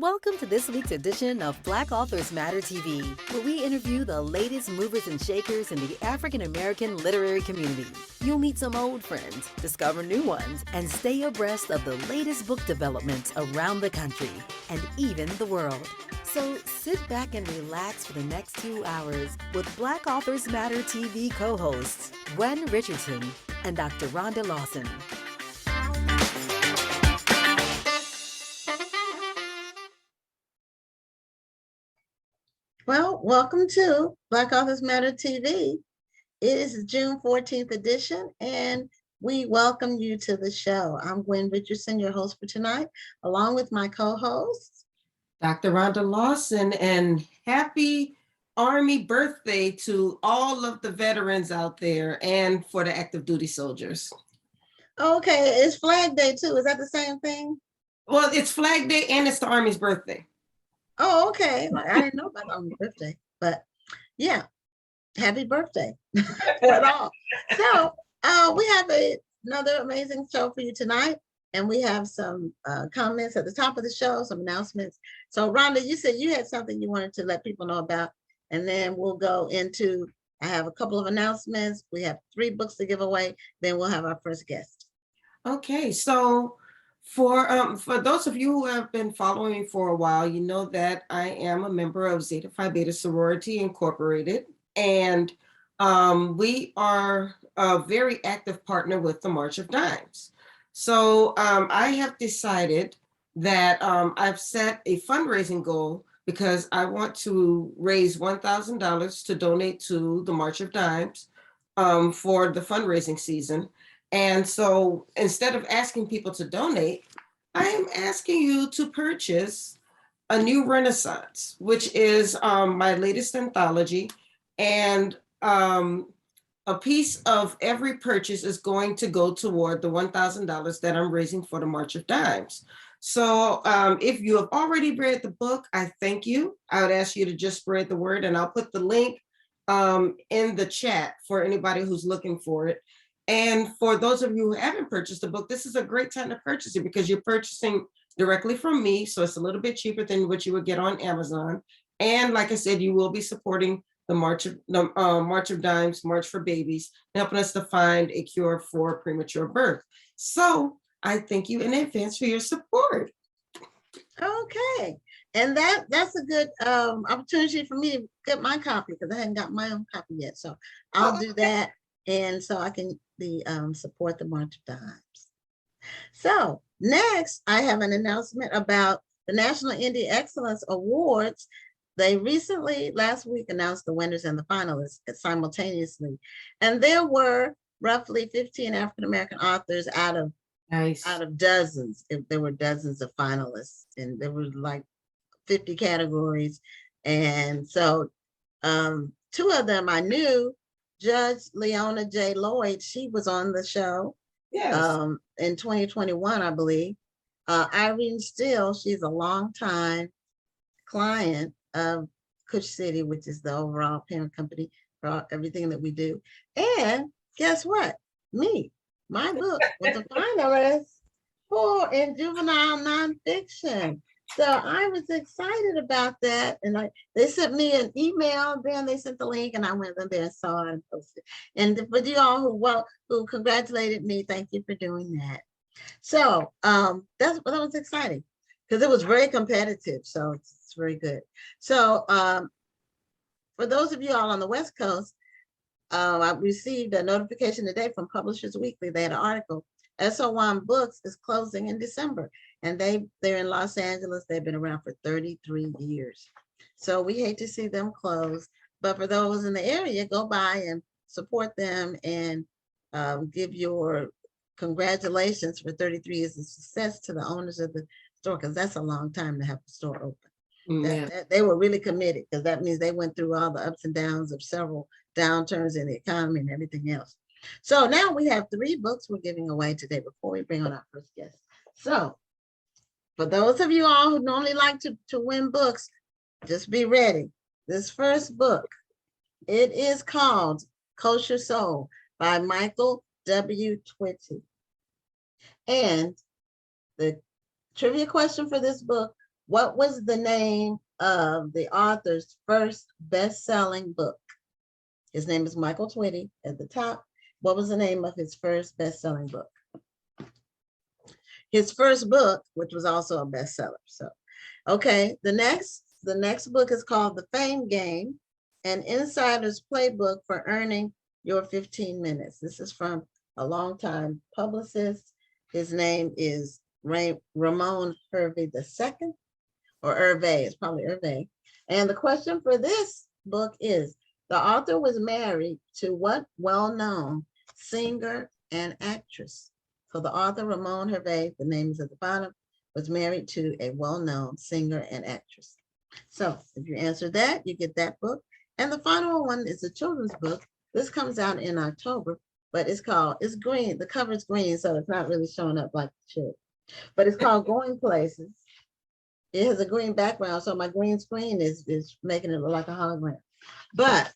Welcome to this week's edition of Black Authors Matter TV, where we interview the latest movers and shakers in the African American literary community. You'll meet some old friends, discover new ones, and stay abreast of the latest book developments around the country and even the world. So sit back and relax for the next 2 hours with Black Authors Matter TV co-hosts Gwen Richardson and Dr. Rhonda Lawson. Well, welcome to Black Authors Matter TV. It is the June 14th edition, and we welcome you to the show. I'm Gwen Richardson, your host for tonight, along with my co-host, Dr. Rhonda Lawson, and happy Army birthday to all of the veterans out there and for the active duty soldiers. Okay, it's Flag Day too. Is that the same thing? Well, it's Flag Day and it's the Army's birthday. Oh, okay. I didn't know about Army birthday, but yeah, happy birthday for it all. So we have another amazing show for you tonight, and we have some comments at the top of the show, some announcements. So Rhonda, you said you had something you wanted to let people know about, and then we'll go into, I have a couple of announcements. We have 3 books to give away. Then we'll have our first guest. Okay, so for those of you who have been following me for a while, you know that I am a member of Zeta Phi Beta Sorority Incorporated, and we are a very active partner with the March of Dimes. So I have decided that I've set a fundraising goal because I want to raise $1,000 to donate to the March of Dimes for the fundraising season. And so instead of asking people to donate, I am asking you to purchase A New Renaissance, which is my latest anthology. And a piece of every purchase is going to go toward the $1,000 that I'm raising for the March of Dimes. So if you have already read the book, I thank you. I would ask you to just spread the word, and I'll put the link in the chat for anybody who's looking for it. And for those of you who haven't purchased the book, this is a great time to purchase it because you're purchasing directly from me. So it's a little bit cheaper than what you would get on Amazon. And like I said, you will be supporting the March of Dimes, March for Babies, helping us to find a cure for premature birth. So I thank you in advance for your support. Okay. And that's a good opportunity for me to get my copy because I hadn't got my own copy yet. So I'll do that. And so I can support the March of Dimes. So next, I have an announcement about the National Indie Excellence Awards. They recently, last week, announced the winners and the finalists simultaneously. And there were roughly 15 African-American authors out of dozens. There were dozens of finalists, and there were like 50 categories. And so 2 of them I knew. Judge Leona J. Lloyd, she was on the show in 2021, I believe. Irene Steele, she's a longtime client of Kush City, which is the overall parent company for everything that we do. And guess what? My book was a finalist in juvenile nonfiction. So I was excited about that. And they sent me an email, then they sent the link, and I went in there and saw it and posted. And for you all who congratulated me, thank you for doing that. So that was exciting because it was very competitive. So it's very good. So for those of you all on the West Coast, I received a notification today from Publishers Weekly. They had an article. SO1 Books is closing in December, and they're in Los Angeles. They've been around for 33 years. So we hate to see them close, but for those in the area, go by and support them and give your congratulations for 33 years of success to the owners of the store, because that's a long time to have the store open. They were really committed, because that means they went through all the ups and downs of several downturns in the economy and everything else. So now we have 3 books we're giving away today before we bring on our first guest. So for those of you all who normally like to win books, just be ready. This first book, it is called Kosher Soul by Michael W. Twitty. And the trivia question for this book What was the name of the author's first best-selling book? His name is Michael Twitty at the top. What was the name of his first best-selling book? His first book, which was also a bestseller. So, okay, the next book is called The Fame Game, an insider's playbook for earning your 15 minutes. This is from a longtime publicist. His name is Ramon Hervey II, or Hervé, it's probably Hervé. And the question for this book is, the author was married to what well-known singer and actress? So the author, Ramon Hervé, the name is at the bottom, was married to a well-known singer and actress. So if you answer that, you get that book. And the final one is a children's book. This comes out in October, but it's green. The cover is green, so it's not really showing up like it should. But it's called Going Places. It has a green background, so my green screen is making it look like a hologram. But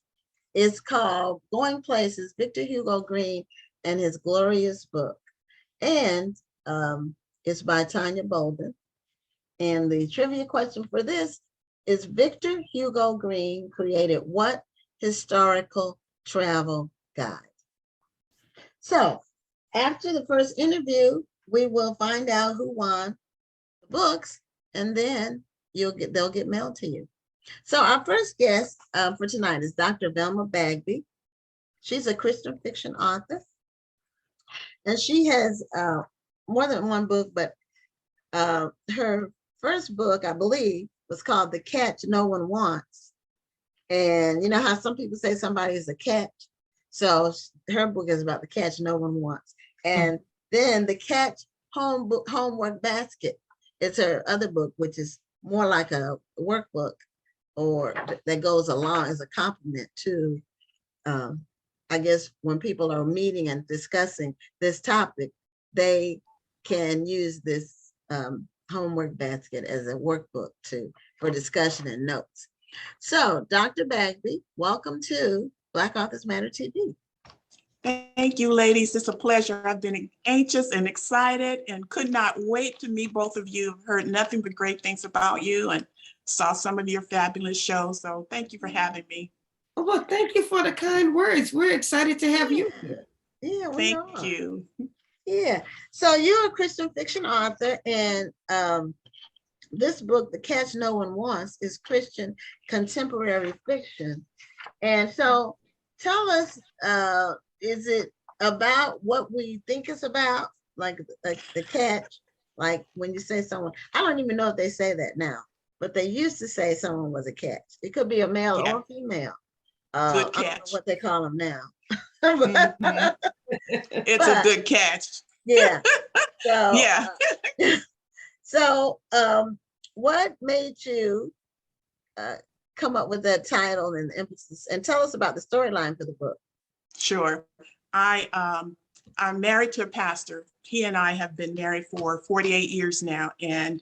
it's called Going Places, Victor Hugo Green and His Glorious Book. And it's by Tanya Bolden. And the trivia question for this is, Victor Hugo Green created what historical travel guide? So after the first interview, we will find out who won the books, and then they'll get mailed to you. So our first guest for tonight is Dr. Velma Bagby. She's a Christian fiction author, and she has more than one book, but her first book, I believe, was called The Catch No One Wants. And you know how some people say somebody is a catch? So her book is about the catch no one wants. And then The Catch Homework Basket. It's her other book, which is more like a workbook, or that goes along as a complement to, I guess, when people are meeting and discussing this topic, they can use this homework basket as a workbook for discussion and notes. So, Dr. Bagby, welcome to Black Authors Matter TV. Thank you, ladies. It's a pleasure. I've been anxious and excited and could not wait to meet both of you. I've heard nothing but great things about you and saw some of your fabulous shows. So thank you for having me. Well, thank you for the kind words. We're excited to have you here. Yeah, Thank you. Yeah. So you're a Christian fiction author, and this book, The Catch No One Wants, is Christian contemporary fiction. And so tell us, is it about what we think it's about? Like the catch, like when you say someone, I don't even know if they say that now, but they used to say someone was a catch. It could be a male or female. Good catch. I don't know what they call them now. It's a good catch. Yeah. So, yeah. So what made you come up with that title and emphasis? And tell us about the storyline for the book. Sure. I'm married to a pastor. He and I have been married for 48 years now. And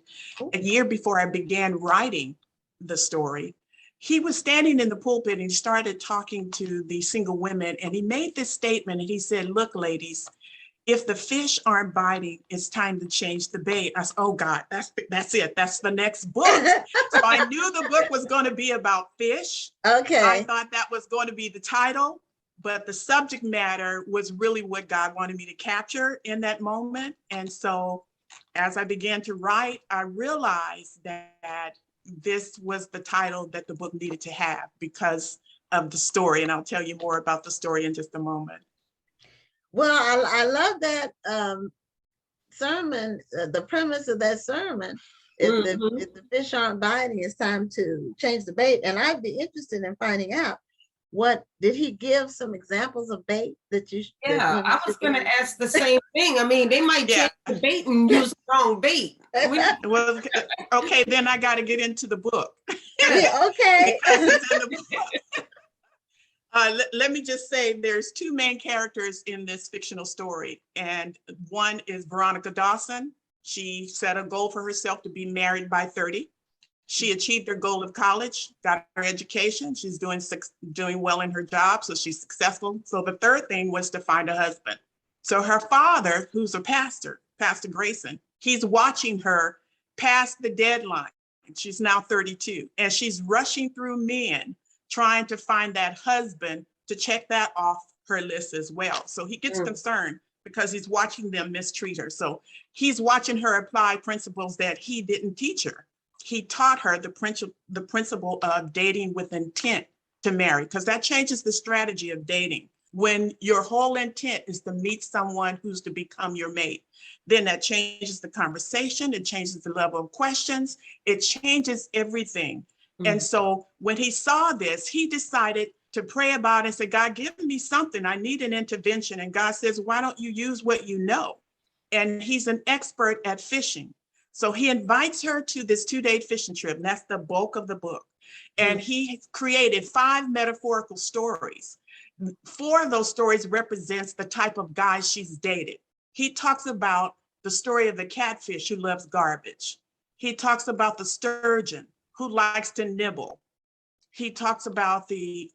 a year before I began writing the story, he was standing in the pulpit and he started talking to the single women. And he made this statement and he said, "Look, ladies, if the fish aren't biting, it's time to change the bait." I said, "Oh God, that's it. That's the next book." So I knew the book was going to be about fish. Okay. I thought that was going to be the title, but the subject matter was really what God wanted me to capture in that moment. And so as I began to write, I realized that this was the title that the book needed to have because of the story. And I'll tell you more about the story in just a moment. Well, I love that sermon, the premise of that sermon. If the fish aren't biting, it's time to change the bait. And I'd be interested in finding out, what did he give some examples of bait that you? Yeah, I was going to ask the same thing. I mean, they might change the bait and use the wrong bait. Well, okay, then I got to get into the book. Yeah, okay. Let me just say there's two main characters in this fictional story. And one is Veronica Dawson. She set a goal for herself to be married by 30. She achieved her goal of college, got her education. She's doing well in her job, so she's successful. So the third thing was to find a husband. So her father, who's a pastor, Pastor Grayson, he's watching her past the deadline. She's now 32, and she's rushing through men trying to find that husband to check that off her list as well. So he gets concerned because he's watching them mistreat her. So he's watching her apply principles that he didn't teach her. He taught her the principle of dating with intent to marry, because that changes the strategy of dating. When your whole intent is to meet someone who's to become your mate, then that changes the conversation, it changes the level of questions, it changes everything. And so when he saw this, he decided to pray about it and say, God, give me something. I need an intervention. And God says, why don't you use what you know? And he's an expert at fishing. So he invites her to this 2-day fishing trip. And that's the bulk of the book. And he created 5 metaphorical stories. 4 of those stories represents the type of guy she's dated. He talks about the story of the catfish who loves garbage. He talks about the sturgeon who likes to nibble. He talks about the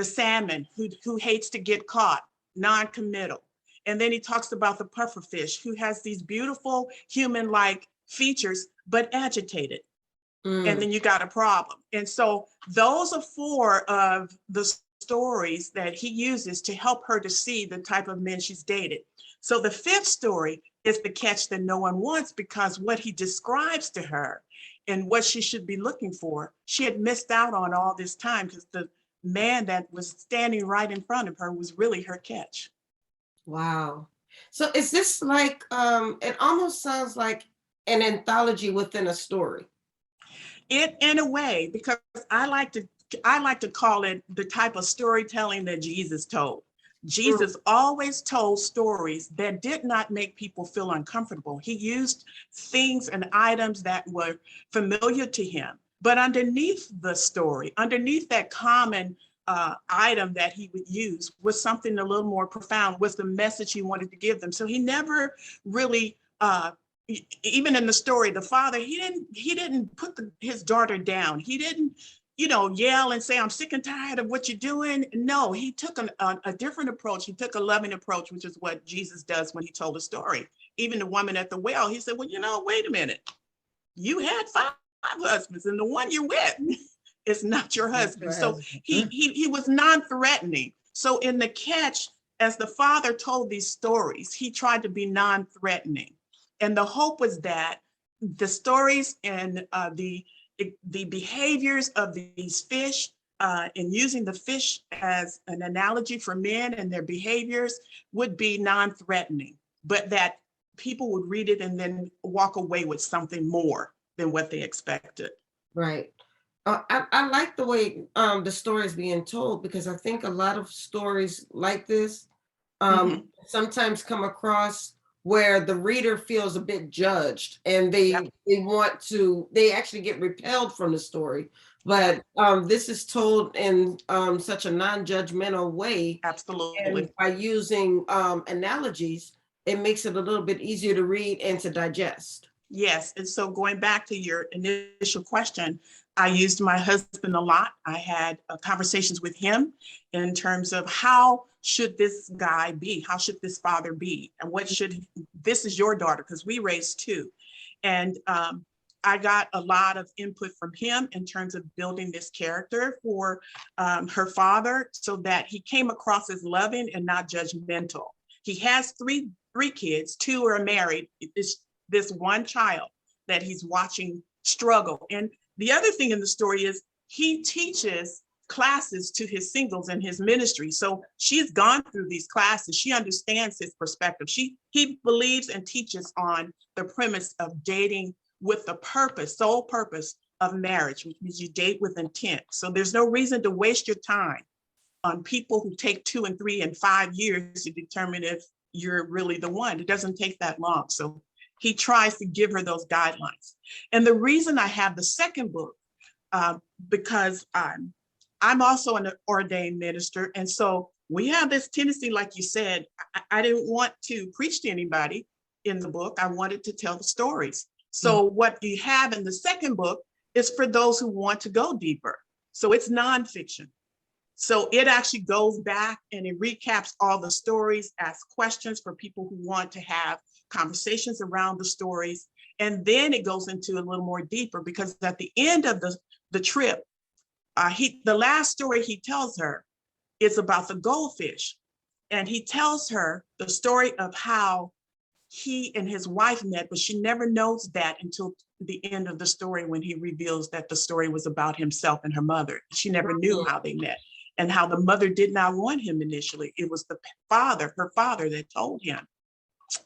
salmon who hates to get caught, non-committal. And then he talks about the pufferfish who has these beautiful human-like features, but agitated. And then you got a problem. And so those are 4 of the stories that he uses to help her to see the type of men she's dated. So the 5th story is the catch that no one wants, because what he describes to her and what she should be looking for, she had missed out on all this time, because the man that was standing right in front of her was really her catch. Wow. So is this like, it almost sounds like an anthology within a story. It, in a way, because I like to call it the type of storytelling that Jesus told. Jesus always told stories that did not make people feel uncomfortable. He used things and items that were familiar to him, but underneath the story, underneath that common item that he would use was something a little more profound, was the message he wanted to give them. So he never really, even in the story, the father, he didn't put his daughter down. He didn't, yell and say, I'm sick and tired of what you're doing. No, he took a different approach. He took a loving approach, which is what Jesus does when he told the story. Even the woman at the well, he said, well, wait a minute. You had 5 husbands, and the one you're with is not your husband. So he was non-threatening. So in the catch, as the father told these stories, he tried to be non-threatening. And the hope was that the stories and the behaviors of these fish, and using the fish as an analogy for men and their behaviors, would be non-threatening, but that people would read it and then walk away with something more than what they expected. Right. I like the way the story is being told, because I think a lot of stories like this sometimes come across where the reader feels a bit judged, and they actually get repelled from the story. But this is told in such a non-judgmental way. Absolutely. And by using analogies, it makes it a little bit easier to read and to digest. Yes. And so going back to your initial question, I used my husband a lot. I had conversations with him in terms of how should this guy be? How should this father be? And this is your daughter, because we raised 2. And I got a lot of input from him in terms of building this character for her father, so that he came across as loving and not judgmental. He has three kids, 2 are married. It's this one child that he's watching struggle. And the other thing in the story is he teaches classes to his singles in his ministry. So she's gone through these classes. She understands his perspective. He believes and teaches on the premise of dating with the sole purpose of marriage, which means you date with intent. So there's no reason to waste your time on people who take 2 and 3 and 5 years to determine if you're really the one. It doesn't take that long. So he tries to give her those guidelines. And the reason I have the second book, because I'm also an ordained minister. And so we have this tendency, like you said, I didn't want to preach to anybody in the book. I wanted to tell the stories. So what you have in the second book is for those who want to go deeper. So it's nonfiction. So it actually goes back and it recaps all the stories, asks questions for people who want to have conversations around the stories. And then it goes into a little more deeper, because at the end of the trip, the last story he tells her is about the goldfish. And he tells her the story of how he and his wife met, but she never knows that until the end of the story, when he reveals that the story was about himself and her mother. She never knew how they met, and how the mother did not want him initially. It was her father that told him,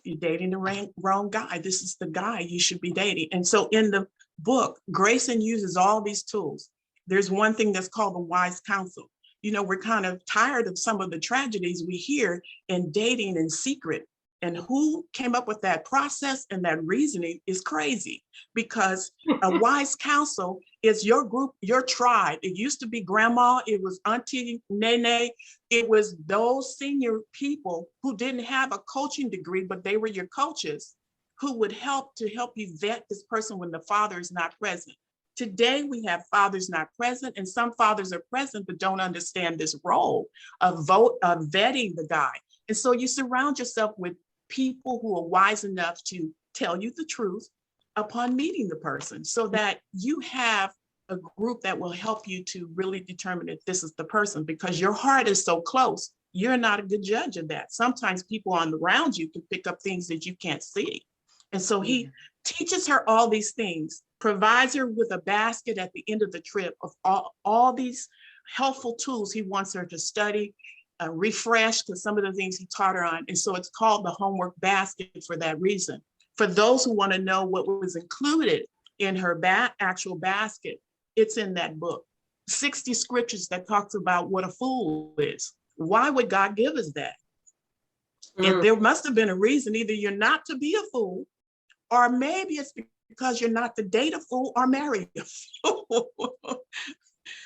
you're dating the wrong guy. This is the guy you should be dating. And so in the book, Grayson uses all these tools. There's one thing that's called the wise counsel. You know, we're kind of tired of some of the tragedies we hear in dating in secret. And who came up with that process and that reasoning is crazy, because a wise counsel is your group, your tribe. It used to be grandma, it was auntie, nene. It was those senior people who didn't have a coaching degree, but they were your coaches, who would help you vet this person when the father is not present. Today, we have fathers not present, and some fathers are present but don't understand this role of vetting the guy. And so you surround yourself with people who are wise enough to tell you the truth upon meeting the person, so that you have a group that will help you to really determine if this is the person, because your heart is so close. You're not a good judge of that. Sometimes people around you can pick up things that you can't see. And so he teaches her all these things, provides her with a basket at the end of the trip of all these helpful tools he wants her to study, refresh to some of the things he taught her on. And so it's called the homework basket for that reason. For those who want to know what was included in her actual basket, it's in that book. 60 scriptures that talks about what a fool is. Why would God give us that? And there must have been a reason. Either you're not to be a fool, or maybe it's because you're not to date a fool or marry a fool.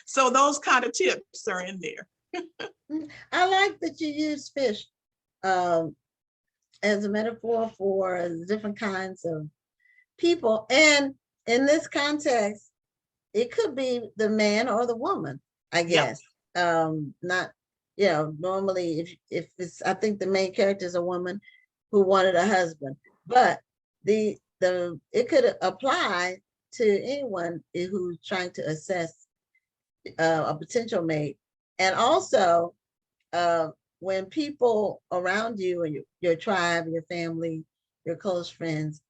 So those kind of tips are in there. I like that you use fish as a metaphor for different kinds of people. And in this context, it could be the man or the woman, I guess. Not, normally if it's, I think the main character is a woman who wanted a husband, but it could apply to anyone who's trying to assess a potential mate. And also, when people around you and your tribe, your family, your close friends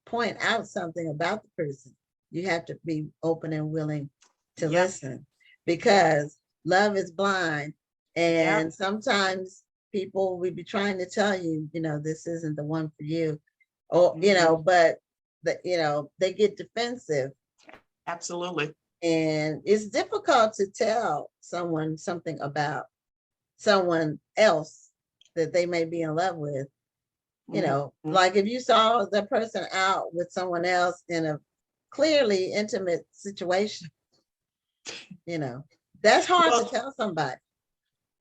point out something about the person, you have to be open and willing to listen, because love is blind. And sometimes people will be trying to tell you, this isn't the one for you, or, but they get defensive. Absolutely. And it's difficult to tell someone something about someone else that they may be in love with. Like if you saw that person out with someone else in a clearly intimate situation, that's hard to tell somebody.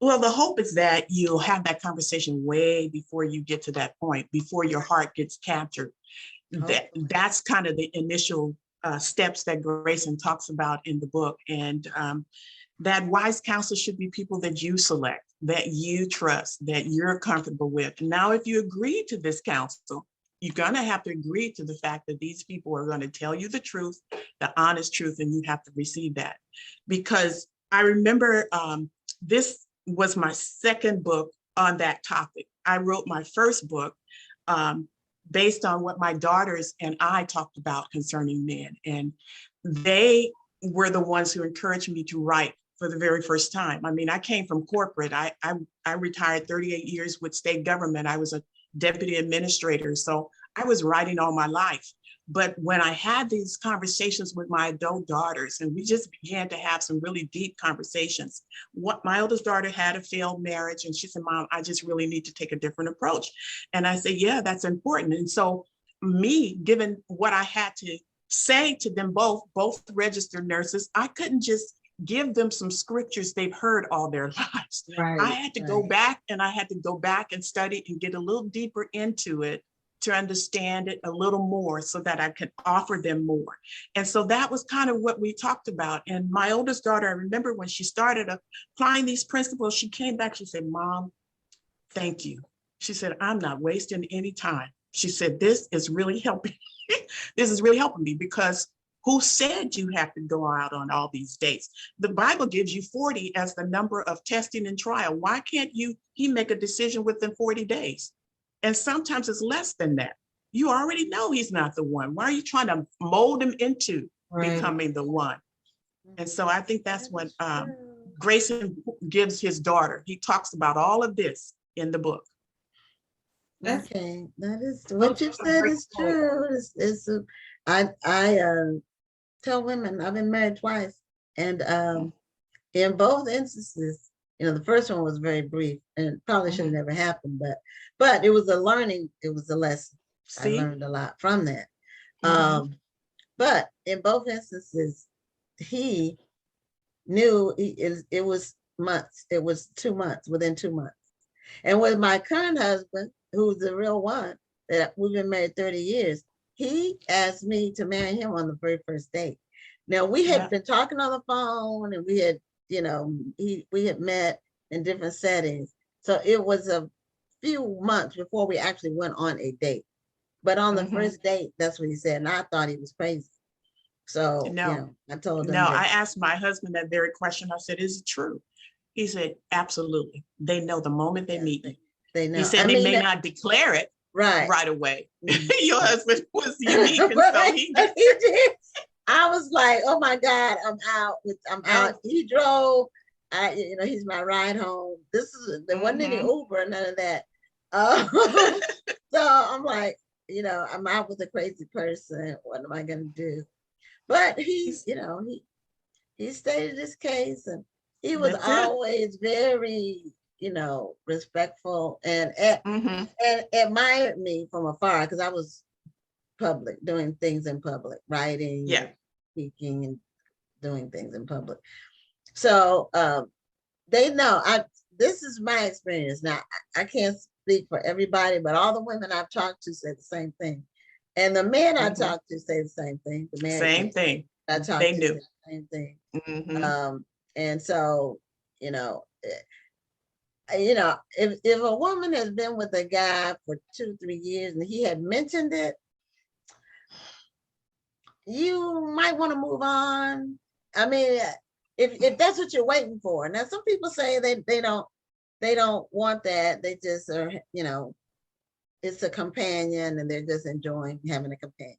Well, the hope is that you'll have that conversation way before you get to that point, before your heart gets captured. That's kind of the initial steps that Grayson talks about in the book. And that wise counsel should be people that you select, that you trust, that you're comfortable with. Now, if you agree to this counsel, you're going to have to agree to the fact that these people are going to tell you the truth, the honest truth, and you have to receive that. Because I remember this was my second book on that topic. I wrote my first book based on what my daughters and I talked about concerning men. And they were the ones who encouraged me to write for the very first time. I mean, I came from corporate. I retired 38 years with state government. I was a deputy administrator. So I was writing all my life. But when I had these conversations with my adult daughters, and we just began to have some really deep conversations. My oldest daughter had a failed marriage, and she said, Mom, I just really need to take a different approach. And I said, yeah, that's important. And so me, given what I had to say to them both registered nurses, I couldn't just give them some scriptures they've heard all their lives. Right, I had to go back, and I had to go back and study and get a little deeper into it to understand it a little more so that I could offer them more. And so that was kind of what we talked about. And my oldest daughter, I remember when she started applying these principles, she came back, she said, Mom, thank you. She said, I'm not wasting any time. She said, this is really helping. This is really helping me, because who said you have to go out on all these dates? The Bible gives you 40 as the number of testing and trial. Why can't he make a decision within 40 days? And sometimes it's less than that. You already know he's not the one. Why are you trying to mold him into becoming the one? And so I think that's what Grayson gives his daughter. He talks about all of this in the book. Okay, that is what you've said is true. I tell women I've been married twice, and in both instances, the first one was very brief and probably should have never happened, but it was a learning, it was a lesson. See? I learned a lot from that. But in both instances, he knew it was months. It was 2 months, within 2 months. And with my current husband, who's the real one, that we've been married 30 years, he asked me to marry him on the very first date. Now, we had been talking on the phone, and we had, we had met in different settings. So it was a few months before we actually went on a date. But on the first date, that's what he said. And I thought he was crazy. So, I told him. No, I asked my husband that very question. I said, is it true? He said, absolutely. They know the moment they meet you. They know. He said they may not declare it right away. Your husband was unique. And so he did. I was like, oh my God, I'm out. He drove. He's my ride home. There wasn't any Uber, none of that. So I'm like, I'm out with a crazy person. What am I gonna do? But he stated his case, and he was always very, respectful and admired me from afar, because I was public, doing things in public, writing, speaking, and doing things in public. So they know. This is my experience. Now, I can't speak for everybody, but all the women I've talked to say the same thing. And the men I talked to say the same thing. The man same thing. I talked they to knew. say the same thing. And so, if a woman has been with a guy for 2-3 years and he had mentioned it, you might want to move on. I mean, if that's what you're waiting for. Now, some people say they don't want that. They just are, it's a companion, and they're just enjoying having a companion.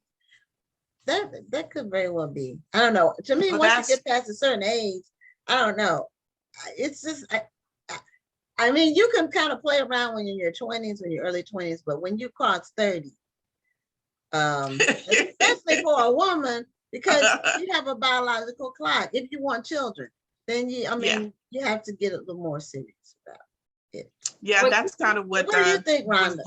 That could very well be. I don't know. To me, once you get past a certain age, I don't know. It's just, I mean, you can kind of play around when you're in your 20s, when you're early 20s, but when you cross 30, especially for a woman, because you have a biological clock. If you want children, then you have to get a little more serious about it. Yeah, that's kind of what. What do you think, Rhonda?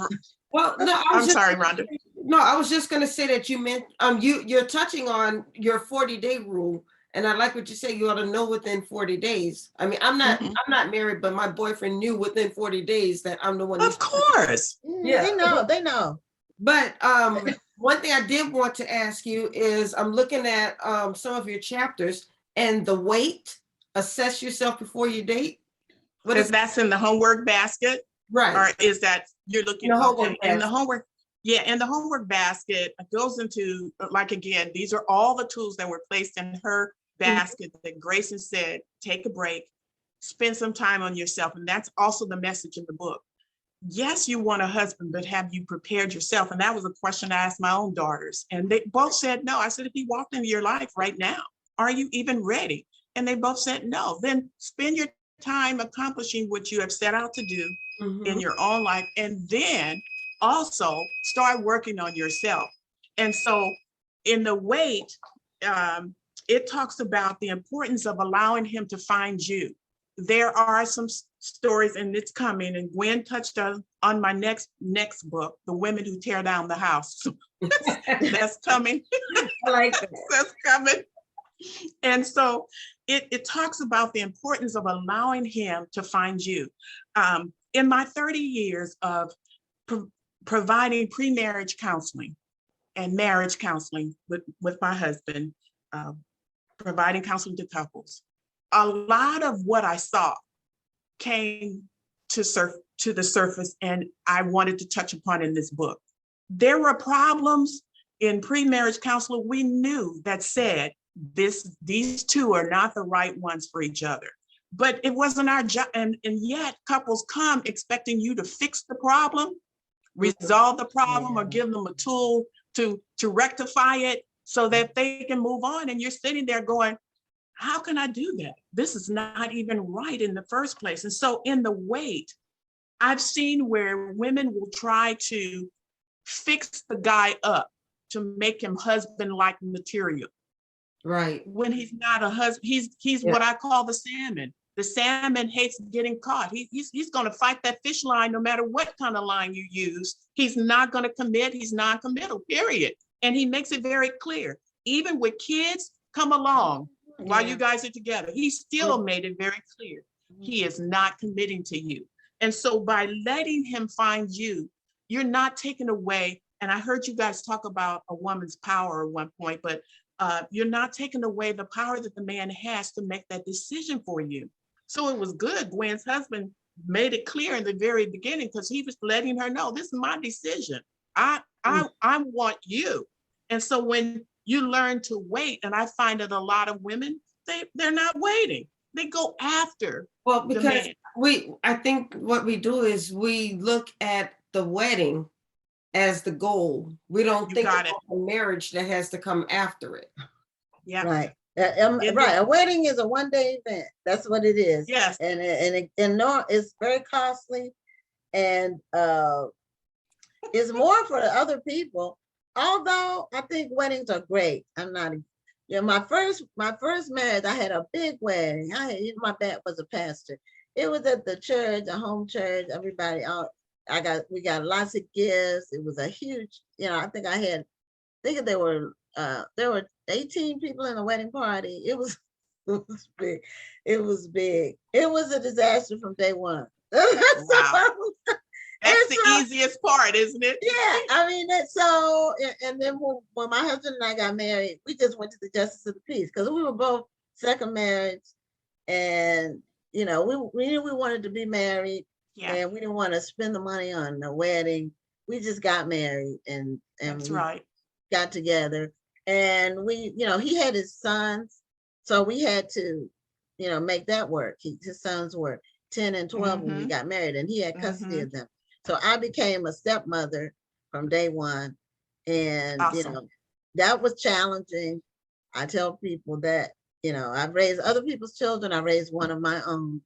Well, no, I'm sorry, Rhonda. No, I was just going to say that you meant you're touching on your 40-day rule, and I like what you say. You ought to know within 40 days. I mean, I'm not married, but my boyfriend knew within 40 days that I'm the one. Of course, they know. But one thing I did want to ask you is, I'm looking at some of your chapters, and the weight. Assess yourself before you date. What is that's in the homework basket? Right. Or is that you're looking in the homework? Yeah, in the homework basket, it goes into, like, again, these are all the tools that were placed in her basket that Grayson said, take a break, spend some time on yourself. And that's also the message in the book. Yes, you want a husband, but have you prepared yourself? And that was a question I asked my own daughters. And they both said no. I said, if he walked into your life right now, are you even ready? And they both said no. Then spend your time accomplishing what you have set out to do in your own life. And then also start working on yourself. And so in the wait, it talks about the importance of allowing him to find you. There are some stories, and it's coming, and Gwen touched on my next book, The Women Who Tear Down the House. That's coming. I like that. That's coming. And so it talks about the importance of allowing him to find you. In my 30 years of providing pre-marriage counseling and marriage counseling with my husband, providing counseling to couples, a lot of what I saw came to the surface, and I wanted to touch upon in this book. There were problems in pre-marriage counseling we knew that said these two are not the right ones for each other. But it wasn't our job. And yet couples come expecting you to fix the problem, resolve the problem, or give them a tool to rectify it so that they can move on. And you're sitting there going, how can I do that? This is not even right in the first place. And so in the wait, I've seen where women will try to fix the guy up to make him husband-like material. Right. When he's not a husband, he's what I call the salmon. The salmon hates getting caught. He's going to fight that fish line no matter what kind of line you use. He's not going to commit. He's non-committal, period. And he makes it very clear. Even with kids come along while you guys are together, he still made it very clear. He is not committing to you. And so by letting him find you, you're not taking away, and I heard you guys talk about a woman's power at one point, but you're not taking away the power that the man has to make that decision for you. So it was good. Gwen's husband made it clear in the very beginning because he was letting her know, this is my decision. I want you. And so when you learn to wait, and I find that a lot of women, they're not waiting. They go after. Well, because I think what we do is we look at the wedding as the goal. We don't think about the marriage that has to come after it. Yeah. Right. Right. A wedding is a one-day event. That's what it is. Yes. And no, it's very costly, and it's more for the other people. Although I think weddings are great. I'm not. My first marriage, I had a big wedding. My dad was a pastor. It was at the church, a home church. Everybody out. We got lots of gifts. It was a huge. I think there were 18 people in the wedding party. It was big. It was big. It was a disaster from day one. Wow. That's the easiest part, isn't it? Yeah, I mean, and then when my husband and I got married, we just went to the justice of the peace because we were both second marriage, and we knew we wanted to be married, and we didn't want to spend the money on the wedding. We just got married, and that's right. Got together, and he had his sons, so we had to, make that work. His sons were 10 and 12 when we got married, and he had custody of them. So I became a stepmother from day one, and awesome. That was challenging. I tell people that I've raised other people's children. I raised one of my own.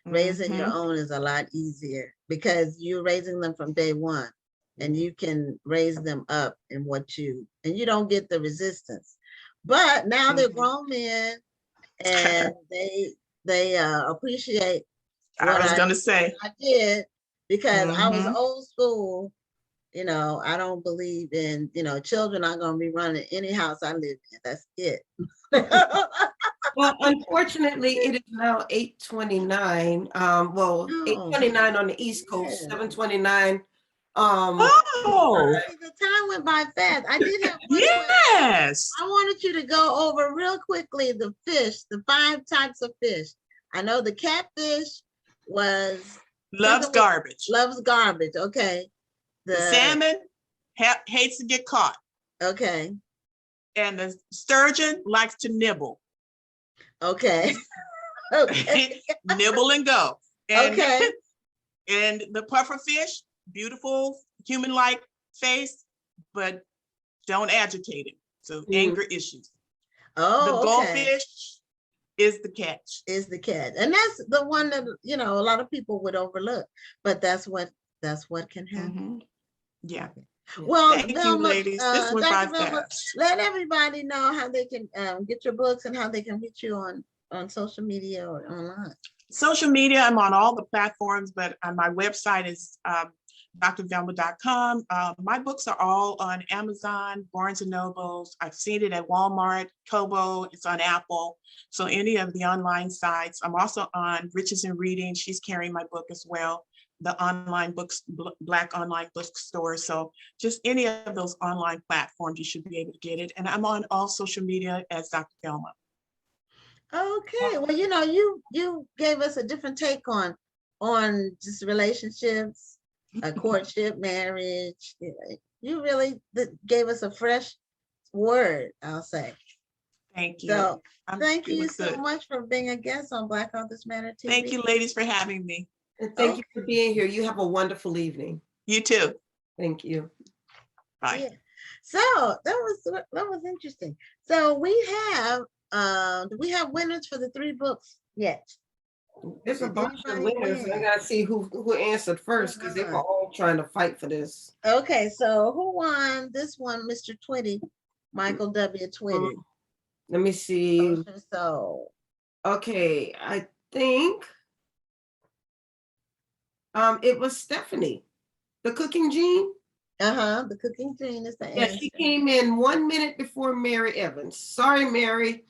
Raising your own is a lot easier because you're raising them from day one, and you can raise them up in and you don't get the resistance. But now they're grown men, and they appreciate. I was going to say I did. Because I was old school, I don't believe in, children are going to be running any house I live in. That's it. Well, unfortunately, it is now 8:29. 8:29 on the East Coast, 7:29. The time went by fast. I did have one yes. I wanted you to go over real quickly the 5 types of fish. I know the catfish was loves garbage. Loves garbage. Okay. The salmon hates to get caught. Okay. And the sturgeon likes to nibble. Okay. Okay. Nibble and go. And, okay. And the pufferfish, beautiful human-like face, but don't agitate him. So anger issues. Oh, the goldfish is the catch. And that's the one that a lot of people would overlook, but that's what can happen. Yeah. Well, thank you, ladies. This was by fast. Let everybody know how they can get your books and how they can reach you on social media or online. Social media, I'm on all the platforms, but my website is drvelma.com. My books are all on Amazon, Barnes & Nobles. I've seen it at Walmart, Kobo, it's on Apple. So any of the online sites. I'm also on Riches in Reading. She's carrying my book as well. The online books, Black online bookstore. So just any of those online platforms, you should be able to get it. And I'm on all social media as Dr. Velma. Okay, well, you gave us a different take on just relationships, a courtship, marriage, you really gave us a fresh word, I'll say. Thank you. So thank It you was so good. much for being a guest on Black Authors Matter TV. Thank you, ladies, for having me. And thank you for being here. You have a wonderful evening. You too. Thank you. Bye. Yeah. So that was interesting. So we have do we have winners for the 3 books yet? There's a Did bunch of anybody winners. I win? gotta see who answered first because they were all trying to fight for this. Okay, so who won this one? Mr. Twitty, Michael W. Twitty. Let me see. So Okay, I think it was Stephanie, the cooking gene. the cooking gene is the Yeah, answer. she came in 1 minute before Mary Evans. Sorry, Mary.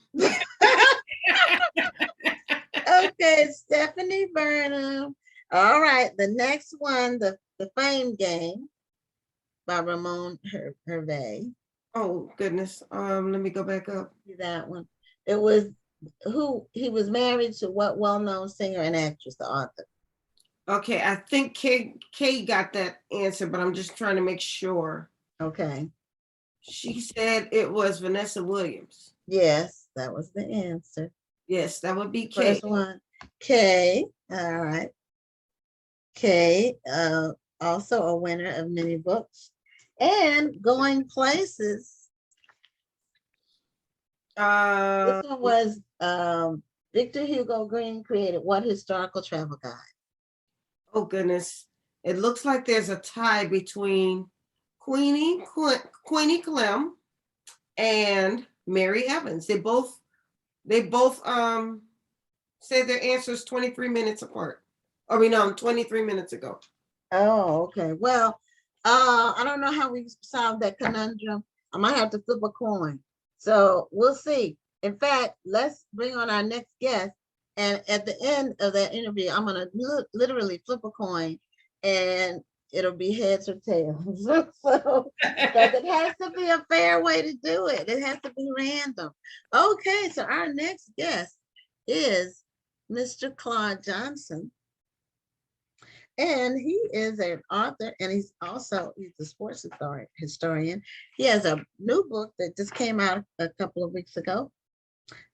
Okay, Stephanie Burnham. All right, the next one, the Fame Game by Ramon Hervé. Oh goodness. Let me go back up. That one. It was he was married to what well-known singer and actress, the author. Okay, I think Kay got that answer, but I'm just trying to make sure. Okay. She said it was Vanessa Williams. Yes, that was the answer. Yes, that would be Kay. First one, Kay. All right. Kay, also a winner of many books and Going Places. This one was Victor Hugo Green created What Historical Travel Guide? Oh goodness. It looks like there's a tie between Queenie Clem and Mary Evans. They both said their answers 23 minutes apart. Or we know 23 minutes ago. Oh, okay. Well, I don't know how we solve that conundrum. I might have to flip a coin. So we'll see. In fact, let's bring on our next guest. And at the end of that interview, I'm gonna literally flip a coin and it'll be heads or tails. So, because it has to be a fair way to do it. It has to be random. Okay, so our next guest is Mr. Claude Johnson. And he is an author, and he's a sports historian. He has a new book that just came out a couple of weeks ago.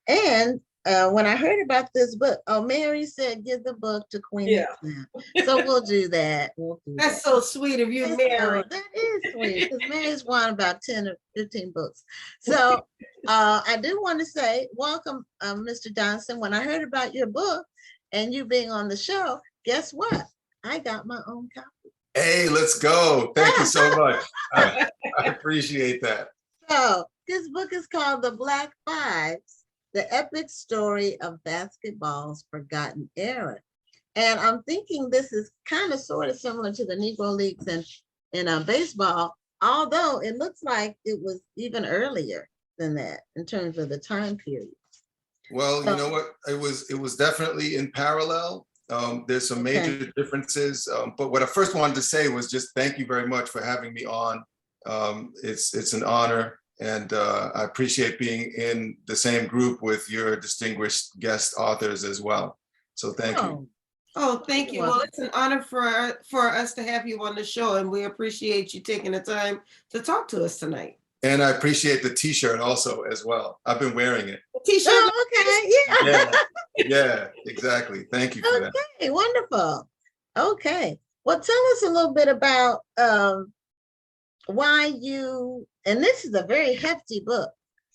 And when I heard about this book, Mary said, give the book to Queen. Yeah. So we'll do that. That's so sweet of you, Mary. That is sweet, because Mary's won about 10 or 15 books. So I do want to say, welcome, Mr. Johnson. When I heard about your book and you being on the show, guess what? I got my own copy. Hey, let's go. Thank you so much. I appreciate that. So this book is called The Black Fives, the epic story of basketball's forgotten era. And I'm thinking this is kind of sort of similar to the Negro Leagues and baseball, although it looks like it was even earlier than that in terms of the time period. Well, you know what? It was definitely in parallel. There's some major differences, but what I first wanted to say was just thank you very much for having me on. It's an honor, and I appreciate being in the same group with your distinguished guest authors as well. So thank you. Oh, thank you. Well, it's an honor for us to have you on the show, and we appreciate you taking the time to talk to us tonight. And I appreciate the T-shirt also as well. I've been wearing it. T-shirt. Oh, okay. Yeah. Yeah, exactly. Thank you for that. Okay, wonderful. Okay. Well, tell us a little bit about why you, and this is a very hefty book.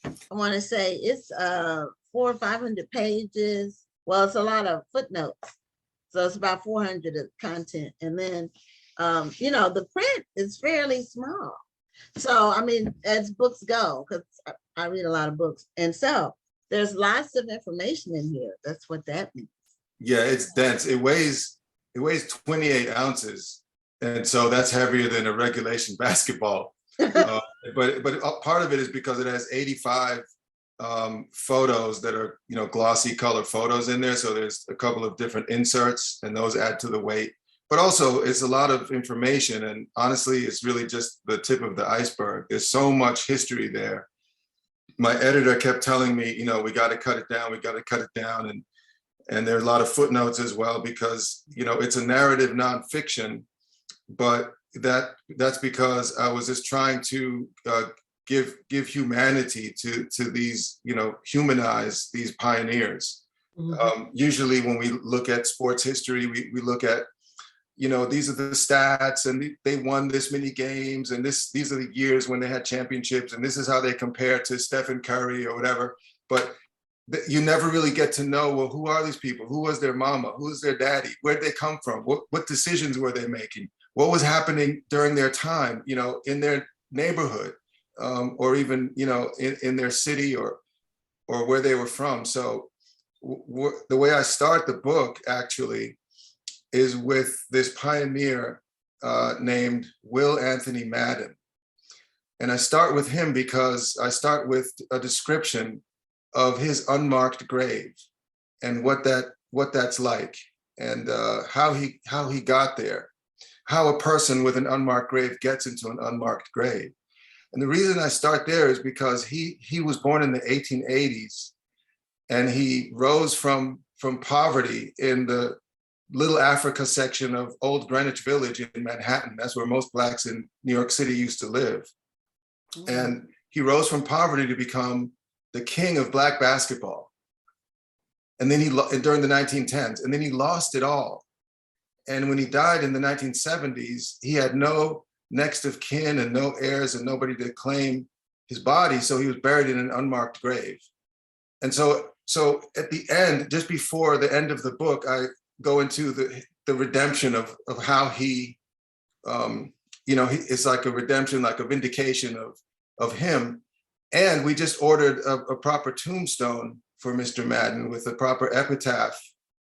I want to say it's 400 or 500 pages. Well, it's a lot of footnotes. So it's about 400 of content. And then, the print is fairly small. So, I mean, as books go, because I read a lot of books. And so there's lots of information in here. That's what that means. Yeah, it's dense. It weighs 28 ounces. And so that's heavier than a regulation basketball. But part of it is because it has 85 photos that are, glossy color photos in there. So there's a couple of different inserts and those add to the weight. But also it's a lot of information. And honestly, it's really just the tip of the iceberg. There's so much history there. My editor kept telling me, we got to cut it down. We got to cut it down. And there are a lot of footnotes as well, because, it's a narrative nonfiction, but that's because I was just trying to give humanity to these, humanize these pioneers. Usually when we look at sports history, we look at, these are the stats and they won this many games and these are the years when they had championships and this is how they compare to Stephen Curry or whatever. But you never really get to know, well, who are these people? Who was their mama? Who was their daddy? Where'd they come from? What decisions were they making? What was happening during their time, in their neighborhood, or even, in their city or where they were from. So the way I start the book actually is with this pioneer named Will Anthony Madden. And I start with him because I start with a description of his unmarked grave and what that's like, and how he got there, how a person with an unmarked grave gets into an unmarked grave. And the reason I start there is because he was born in the 1880s, and he rose from poverty in the Little Africa section of Old Greenwich Village in Manhattan. That's where most Blacks in New York City used to live. And he rose from poverty to become the king of Black basketball. And then during the 1910s, and then he lost it all. And when he died in the 1970s, he had no next of kin and no heirs and nobody to claim his body. So he was buried in an unmarked grave. And so at the end, just before the end of the book, I go into the redemption of how he, it's like a redemption, like a vindication of him. And we just ordered a proper tombstone for Mr. Madden with a proper epitaph,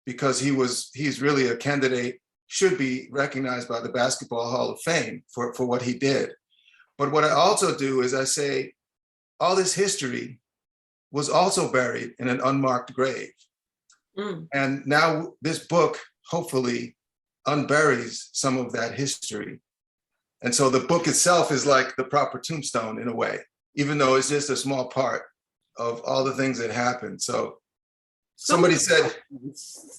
because he's really a candidate, should be recognized by the Basketball Hall of Fame for what he did. But what I also do is I say, all this history was also buried in an unmarked grave. And now this book hopefully unburies some of that history. And so the book itself is like the proper tombstone in a way, even though it's just a small part of all the things that happened. So somebody said,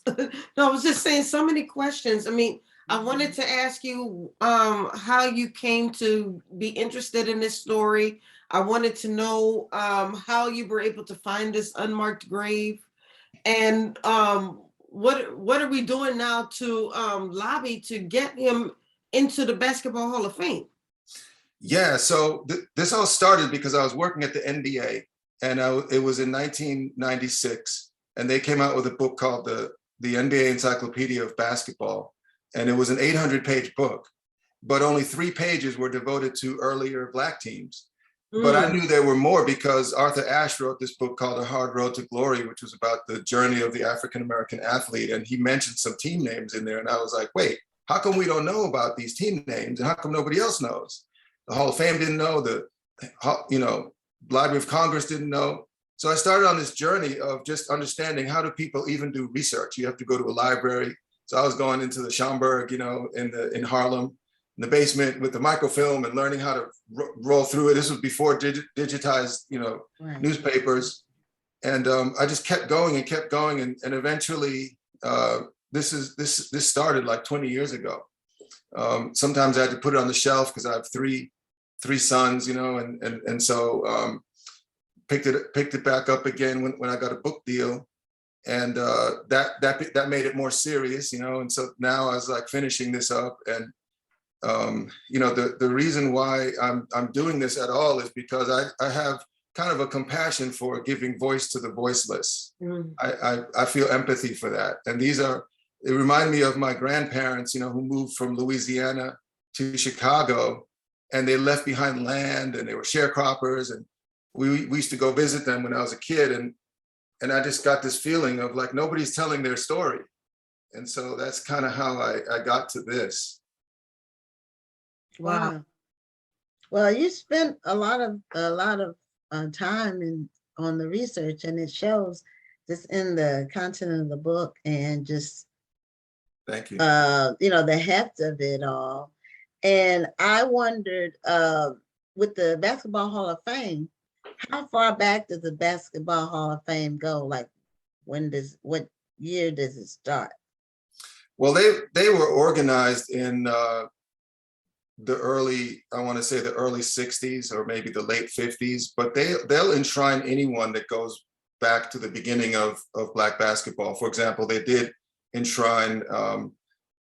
no, I was just saying so many questions. I mean, I wanted to ask you how you came to be interested in this story. I wanted to know how you were able to find this unmarked grave, and what are we doing now to lobby to get him into the Basketball Hall of Fame? Yeah, so this all started because I was working at the NBA, and it was in 1996, and they came out with a book called the NBA Encyclopedia of Basketball, and it was an 800-page book, but only 3 pages were devoted to earlier Black teams. But I knew there were more because Arthur Ashe wrote this book called A Hard Road to Glory, which was about the journey of the African-American athlete, and he mentioned some team names in there, and I was like, wait, how come we don't know about these team names, and how come nobody else knows? The Hall of Fame didn't know, the Library of Congress didn't know. So I started on this journey of just understanding, how do people even do research? You have to go to a library. So I was going into the Schomburg, in Harlem, in the basement with the microfilm and learning how to roll through it. This was before digitized, Right. newspapers. And I just kept going and eventually this started like 20 years ago. Sometimes I had to put it on the shelf because I have three sons, and so picked it back up again when I got a book deal, and that made it more serious, and so now I was like finishing this up, and the reason why I'm doing this at all is because I have kind of a compassion for giving voice to the voiceless. I feel empathy for that, and they remind me of my grandparents, who moved from Louisiana to Chicago, and they left behind land, and they were sharecroppers, and we used to go visit them when I was a kid, and I just got this feeling of like nobody's telling their story, and so that's kind of how I got to this. Wow. Well, you spent a lot of time on the research, and it shows just in the content of the book, and just Thank you. the heft of it all. And I wondered, with the Basketball Hall of Fame, how far back does the Basketball Hall of Fame go? Like, what year does it start? Well, they were organized in I want to say the early 60s or maybe the late 50s, but they'll enshrine anyone that goes back to the beginning of Black basketball. For example, they did enshrine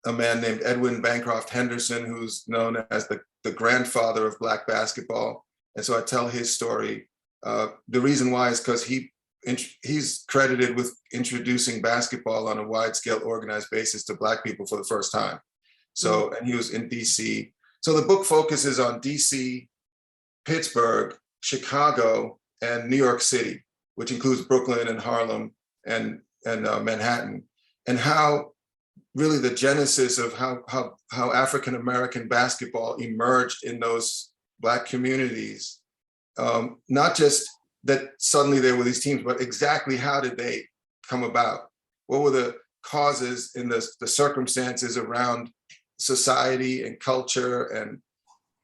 a man named Edwin Bancroft Henderson, who's known as the grandfather of Black basketball. And so I tell his story. The reason why is because he's credited with introducing basketball on a wide scale organized basis to Black people for the first time. So, and he was in DC. So the book focuses on DC, Pittsburgh, Chicago, and New York City, which includes Brooklyn and Harlem and Manhattan, and how really the genesis of how African-American basketball emerged in those Black communities. Not just that suddenly there were these teams, but exactly how did they come about? What were the causes in the circumstances around society and culture and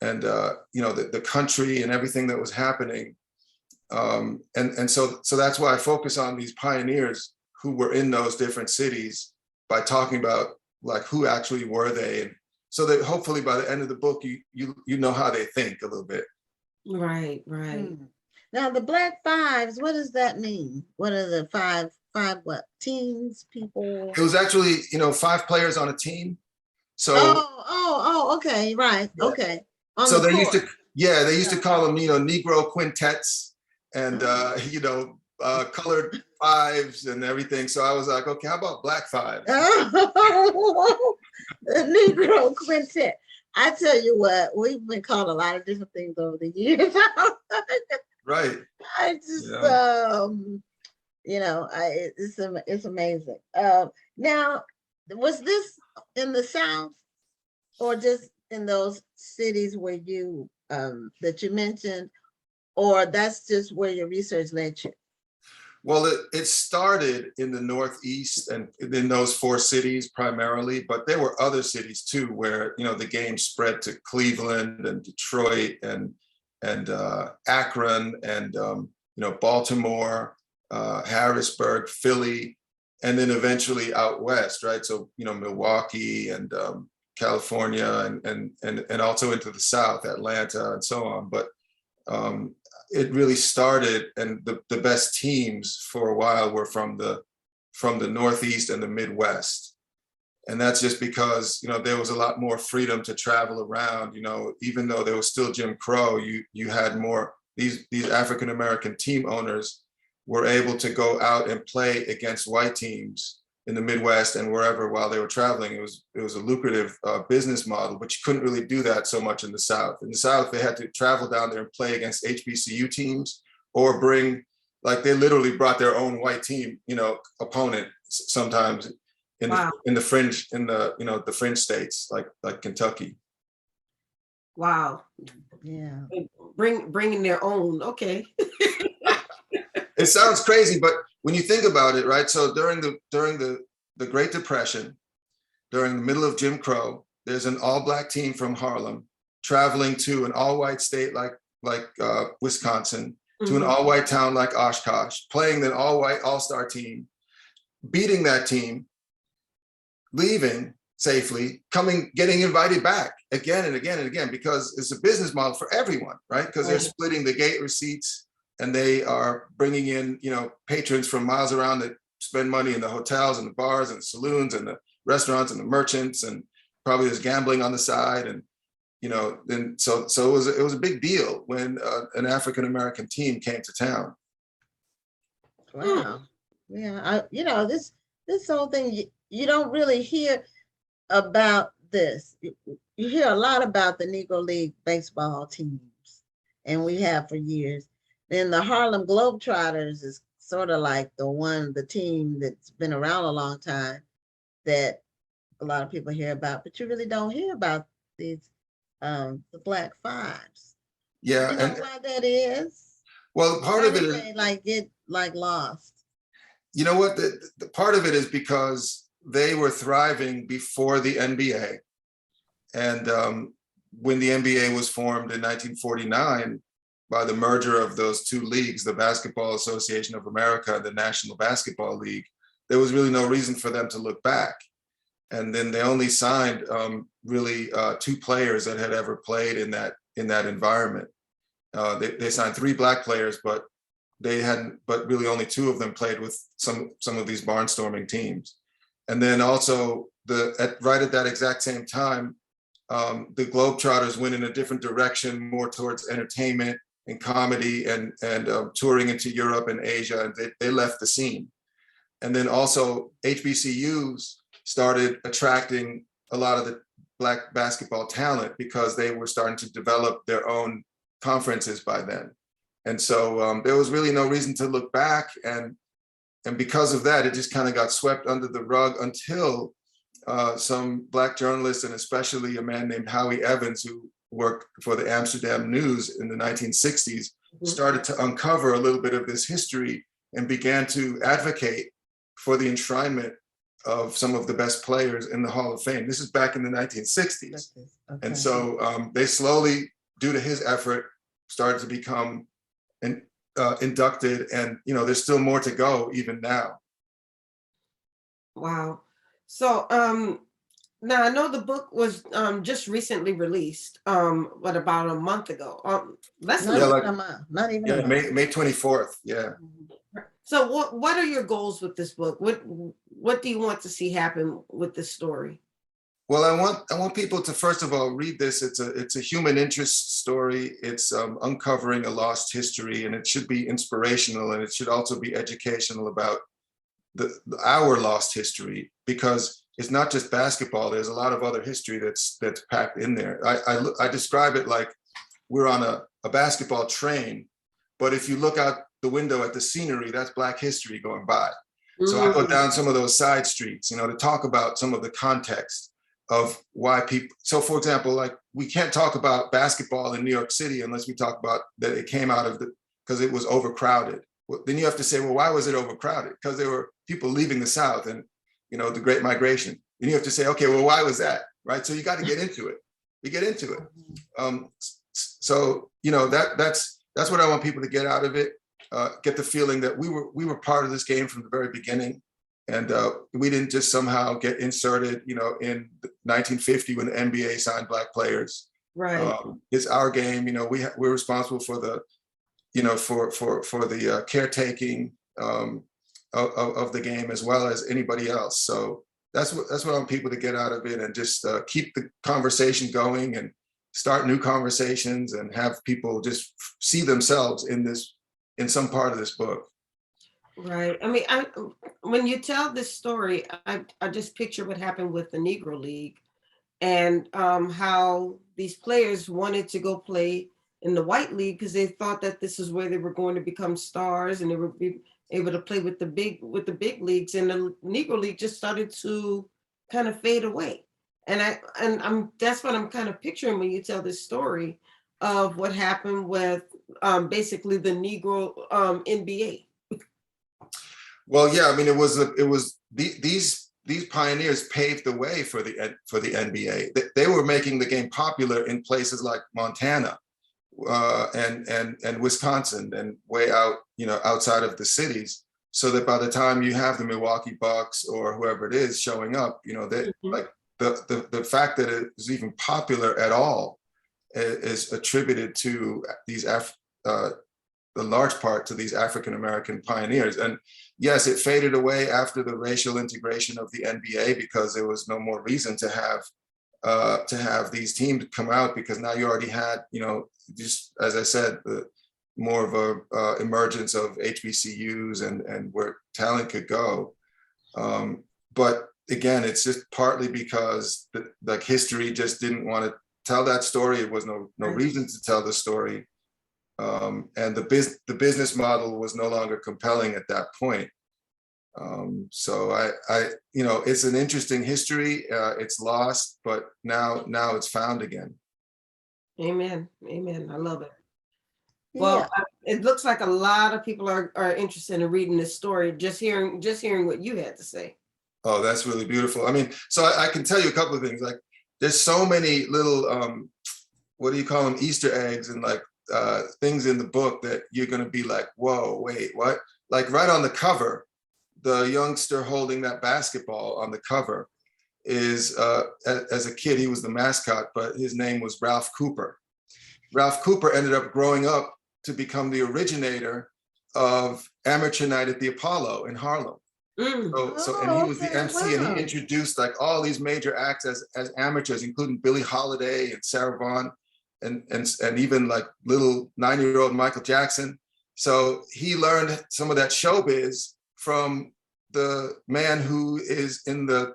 the country and everything that was happening? And so that's why I focus on these pioneers who were in those different cities by talking about like who actually were they, and so that hopefully by the end of the book you know how they think a little bit. Right. Now the Black Fives, what does that mean? What are the five what? Teams, people? It was actually 5 players on a team. So okay, right, Yeah. okay. On so the they used court. they used to call them Negro quintets and colored fives and everything. So I was like, okay, how about Black Fives? The Negro Quintet. I tell you what, we've been called a lot of different things over the years. Right. I just, it's amazing. Now, was this in the South or just in those cities where you that you mentioned, or that's just where your research led you? Well, it started in the Northeast and in those 4 cities primarily, but there were other cities too where the game spread to Cleveland and Detroit and Akron and Baltimore, Harrisburg, Philly, and then eventually out west, right? So Milwaukee and California and also into the South, Atlanta and so on. But it really started, and the best teams for a while were from the Northeast and the Midwest. And that's just because, there was a lot more freedom to travel around, even though there was still Jim Crow, you had more, these African-American team owners were able to go out and play against white teams in the Midwest and wherever while they were traveling. It was a lucrative business model, but you couldn't really do that so much in the South. In the South, they had to travel down there and play against HBCU teams or they literally brought their own white team, opponent sometimes in the fringe, the fringe states like Kentucky. Wow. Yeah. Bringing their own. Okay. It sounds crazy, but when you think about it, right? So during the Great Depression, during the middle of Jim Crow, there's an all-Black team from Harlem traveling to an all-white state like Wisconsin, to an all-white town like Oshkosh, playing an all-white all-star team, beating that team, leaving safely, getting invited back again and again and again, because it's a business model for everyone, right? Because they're splitting the gate receipts and they are bringing in, patrons from miles around that spend money in the hotels and the bars and the saloons and the restaurants and the merchants, and probably there's gambling on the side. And, then so it was a big deal when an African-American team came to town. Wow. Yeah. This whole thing, you don't really hear about this. You hear a lot about the Negro League baseball teams, and we have for years. Then the Harlem Globetrotters is sort of like the team that's been around a long time that a lot of people hear about, but you really don't hear about these the Black Fives. Yeah. You know why that is? Well, part of it is they get lost. You know what? The part of it is because they were thriving before the NBA. And when the NBA was formed in 1949, by the merger of those 2 leagues, the Basketball Association of America and the National Basketball League, there was really no reason for them to look back. And then they only signed really 2 players that had ever played in that environment. They signed 3 Black players, but really only 2 of them played with some of these barnstorming teams. And then also right at that exact same time, the Globetrotters went in a different direction, more towards entertainment and comedy and touring into Europe and Asia, and they left the scene. And then also HBCUs started attracting a lot of the Black basketball talent because they were starting to develop their own conferences by then. And so there was really no reason to look back. And because of that, it just kind of got swept under the rug until some Black journalists, and especially a man named Howie Evans, who worked for the Amsterdam News in the 1960s, started to uncover a little bit of this history and began to advocate for the enshrinement of some of the best players in the Hall of Fame. This is back in the 1960s. Okay. And so they slowly, due to his effort, started to become inducted, and there's still more to go even now. Wow. So now I know the book was just recently released, about a month ago. Less than Not even a month. Not even a month. May 24th. Yeah. So what are your goals with this book? What do you want to see happen with this story? Well, I want people to first of all read this. It's a human interest story. It's uncovering a lost history, and it should be inspirational, and it should also be educational about our lost history, because it's not just basketball. There's a lot of other history that's packed in there. I describe it like we're on a basketball train, but if you look out the window at the scenery, that's Black history going by. So I go down some of those side streets, to talk about some of the context of why people. So for example, like we can't talk about basketball in New York City unless we talk about that it came out of because it was overcrowded. Well, then you have to say, well, why was it overcrowded? Because there were people leaving the South and, the Great Migration. Then you have to say, okay, well, why was that? Right. So you got to get into it. We get into it. So, that's what I want people to get out of it. Get the feeling that we were part of this game from the very beginning. And we didn't just somehow get inserted, in 1950 when the NBA signed Black players. Right. It's our game. We're responsible for the, for the caretaking of the game as well as anybody else. So that's what I want people to get out of it, and just keep the conversation going and start new conversations and have people just see themselves in some part of this book. Right. I mean, when you tell this story, I just picture what happened with the Negro League, and how these players wanted to go play in the White League because they thought that this is where they were going to become stars and they would be able to play with the big leagues. And the Negro League just started to kind of fade away. And I'm that's what I'm kind of picturing when you tell this story of what happened with basically the Negro NBA. Well, yeah, I mean, it was these pioneers paved the way for the NBA. They were making the game popular in places like Montana and Wisconsin and way out, outside of the cities, so that by the time you have the Milwaukee Bucks or whoever it is showing up, that like the fact that it was even popular at all is attributed to these the large part to these African-American pioneers. And yes, it faded away after the racial integration of the NBA because there was no more reason to have these teams come out, because now you already had, just as I said, more of a emergence of HBCUs and where talent could go. But again, it's just partly because the history just didn't want to tell that story. It was no reason to tell the story. And the business model was no longer compelling at that point. So I it's an interesting history. It's lost, but now it's found again. Amen. I love it. Well, it looks like a lot of people are interested in reading this story, just hearing what you had to say. Oh, that's really beautiful. I mean, so I can tell you a couple of things. Like, there's so many little what do you call them, Easter eggs, and like things in the book that you're going to be like, whoa, wait, what? Like right on the cover, the youngster holding that basketball on the cover is as a kid, he was the mascot, but his name was Ralph Cooper. Ralph Cooper ended up growing up to become the originator of Amateur Night at the Apollo in Harlem. And he was the okay, MC, and wow. he introduced like all these major acts as amateurs, including Billie Holiday and Sarah Vaughan, and even like little 9-year-old Michael Jackson. So he learned some of that showbiz from the man who is in the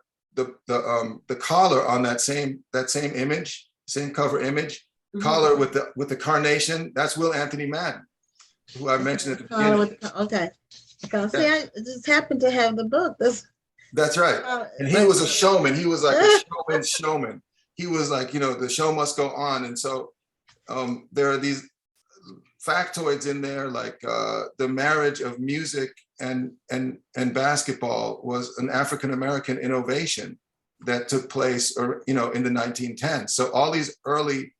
collar on that same image, same cover image, collar with the carnation. That's Will Anthony Madden, who I mentioned at the beginning. Okay. See, I just happened to have the book. That's right. And he was a showman. He was like a showman's showman. He was like, the show must go on. And so there are these factoids in there, like the marriage of music and basketball was an African-American innovation that took place, in the 1910s. So all these early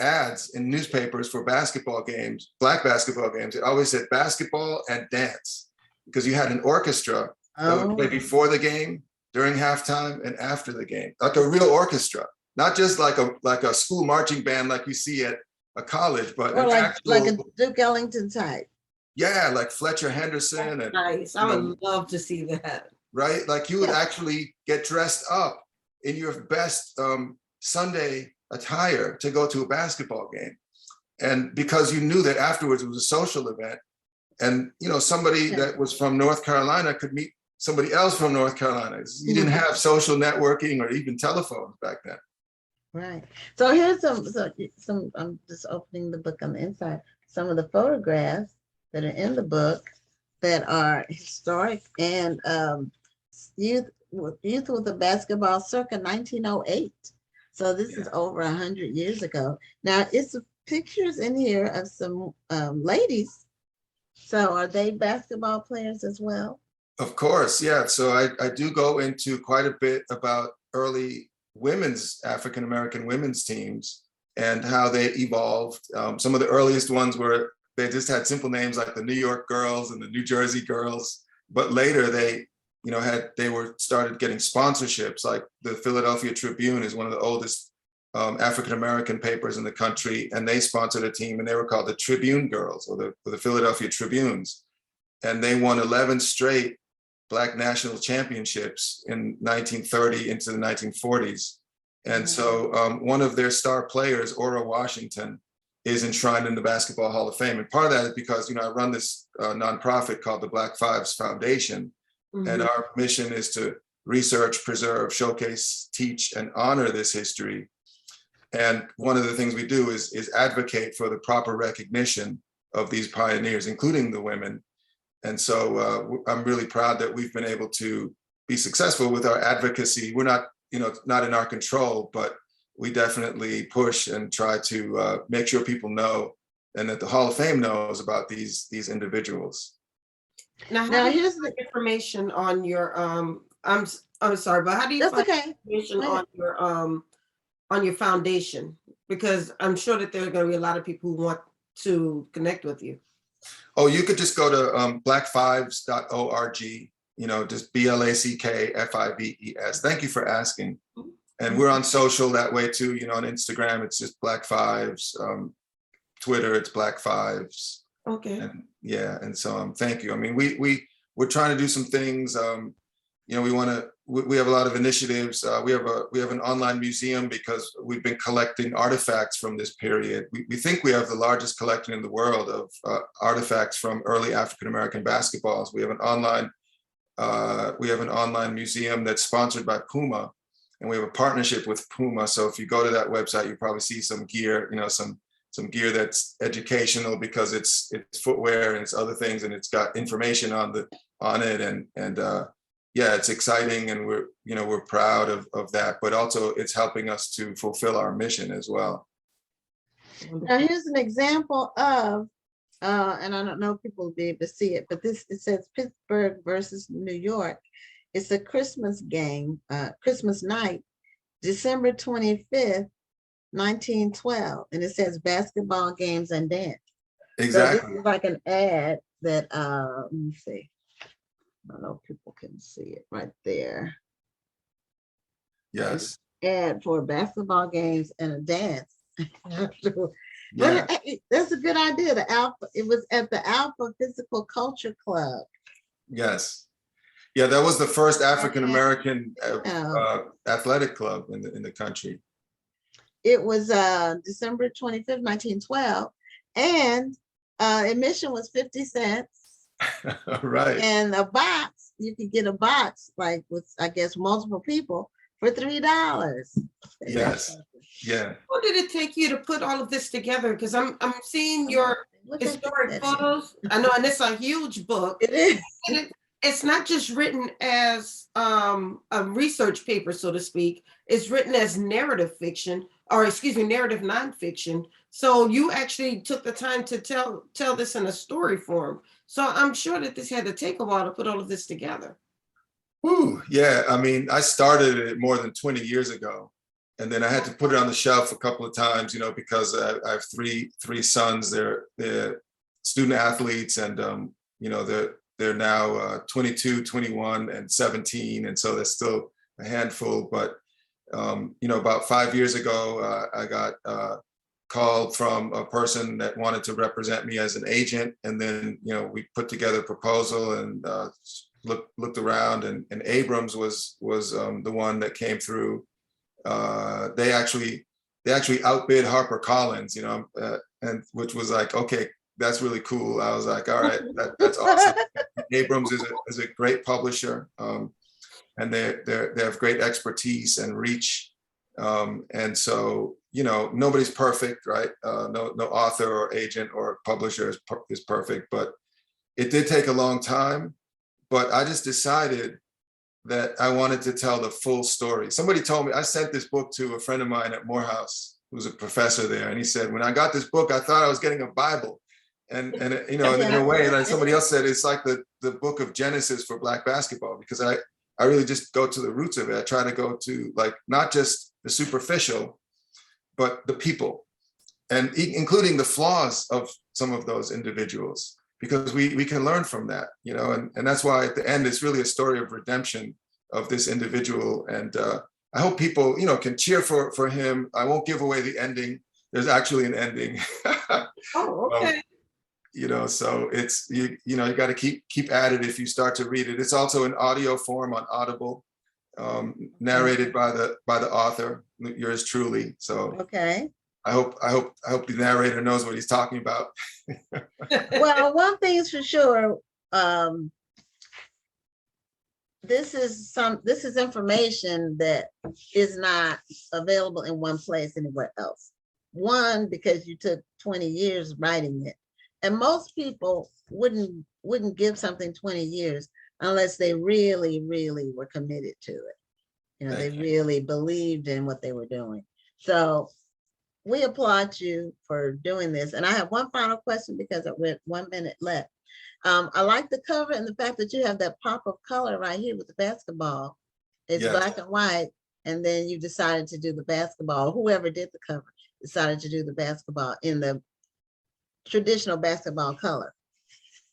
ads in newspapers for basketball games, black basketball games, it always said basketball and dance, because you had an orchestra that would play before the game, during halftime, and after the game, like a real orchestra, not just like a school marching band like you see at a college, but or like a Duke Ellington type. Yeah, like Fletcher Henderson. That's nice. I would love to see that. Right? Like you would actually get dressed up in your best Sunday attire to go to a basketball game. And because you knew that afterwards it was a social event, and somebody that was from North Carolina could meet somebody else from North Carolina. You didn't have social networking or even telephones back then. Right. So here's some. I'm just opening the book on the inside. Some of the photographs that are in the book that are historic and youth with the basketball circa 1908. So this is over 100 years ago. Now it's pictures in here of some ladies. So are they basketball players as well? Of course, yeah. So I do go into quite a bit about early African-American women's teams and how they evolved. Some of the earliest ones were, they just had simple names like the New York Girls and the New Jersey Girls. But later they started getting sponsorships, like the Philadelphia Tribune is one of the oldest African-American papers in the country. And they sponsored a team and they were called the Tribune Girls, or the Philadelphia Tribunes. And they won 11 straight Black national championships in 1930 into the 1940s. And so one of their star players, Ora Washington, is enshrined in the Basketball Hall of Fame. And part of that is because, I run this nonprofit called the Black Fives Foundation. And our mission is to research, preserve, showcase, teach, and honor this history. And one of the things we do is advocate for the proper recognition of these pioneers, including the women. And so I'm really proud that we've been able to be successful with our advocacy. We're not, not in our control, but we definitely push and try to make sure people know, and that the Hall of Fame knows about these individuals. Now here's the information on your I'm sorry, but how do you find information on your foundation? Because I'm sure that there are going to be a lot of people who want to connect with you. Oh, you could just go to blackfives.org, just BLACKFIVES. Thank you for asking. And we're on social that way too, on Instagram, it's just Black Fives. Twitter, it's Black Fives. Okay. And and so thank you. I mean, we're trying to do some things. We have a lot of initiatives. We have an online museum because we've been collecting artifacts from this period. We think we have the largest collection in the world of artifacts from early African-American basketballs. We have an online museum that's sponsored by Puma, and we have a partnership with Puma. So if you go to that website, you probably see some gear, some gear that's educational because it's footwear and it's other things, and it's got information on it, and it's exciting, and we're proud of that, but also it's helping us to fulfill our mission as well. Now here's an example of, and I don't know if people will be able to see it, but it says Pittsburgh versus New York. It's a Christmas game, Christmas night, December 25th, 1912, and it says basketball games and dance. Exactly. So this is like an ad that, let me see. I don't know if people can see it right there. Yes. and for basketball games and a dance. Yeah. But that's a good idea. The Alpha, it was at the Alpha Physical Culture Club. Yes. Yeah, that was the first African American Yeah. athletic club in the country. It was December 25th, 1912, and admission was 50 cents. Right. And a box, you could get a box like with, I guess, multiple people for $3. Yes. Yeah. How did it take you to put all of this together? Because I'm seeing your Look at historic that. photos. I know, and it's a huge book. It is. And it's not just written as a research paper, so to speak. It's written as narrative fiction, or excuse me, narrative nonfiction. So you actually took the time to tell this in a story form. So I'm sure that this had to take a while to put all of this together. Ooh, yeah. I mean, I started it more than 20 years ago, and then I had to put it on the shelf a couple of times, because I have three sons. They're student athletes, and they're now 22, 21, and 17, and so there's still a handful. But about 5 years ago, I got called from a person that wanted to represent me as an agent, and then we put together a proposal and looked around, and Abrams was the one that came through. They actually outbid HarperCollins, and which was like, okay, that's really cool. I was like, all right, that's awesome. Abrams is a great publisher, and they have great expertise and reach, and so nobody's perfect, right? No author or agent or publisher is perfect, but it did take a long time. But I just decided that I wanted to tell the full story. Somebody told me, I sent this book to a friend of mine at Morehouse, who's a professor there, and he said, when I got this book, I thought I was getting a Bible. And in a way, like somebody else said, it's like the book of Genesis for Black basketball, because I really just go to the roots of it. I try to go to, like, not just the superficial, but the people, and including the flaws of some of those individuals, because we can learn from that, and that's why at the end, it's really a story of redemption of this individual. And I hope people, can cheer for him. I won't give away the ending. There's actually an ending. Oh, okay. So it's, you got to keep at it if you start to read it. It's also in audio form on Audible, narrated by the author, yours truly. So Okay. I hope the narrator knows what he's talking about. Well, one thing is for sure, this is information that is not available in one place anywhere else. One, because you took 20 years writing it, and most people wouldn't give something 20 years unless they really, really were committed to it. They really believed in what they were doing. So we applaud you for doing this. And I have one final question, because we're 1 minute left. I like the cover and the fact that you have that pop of color right here with the basketball. It's black and white, and then you decided to do the basketball. Whoever did the cover decided to do the basketball in the traditional basketball color.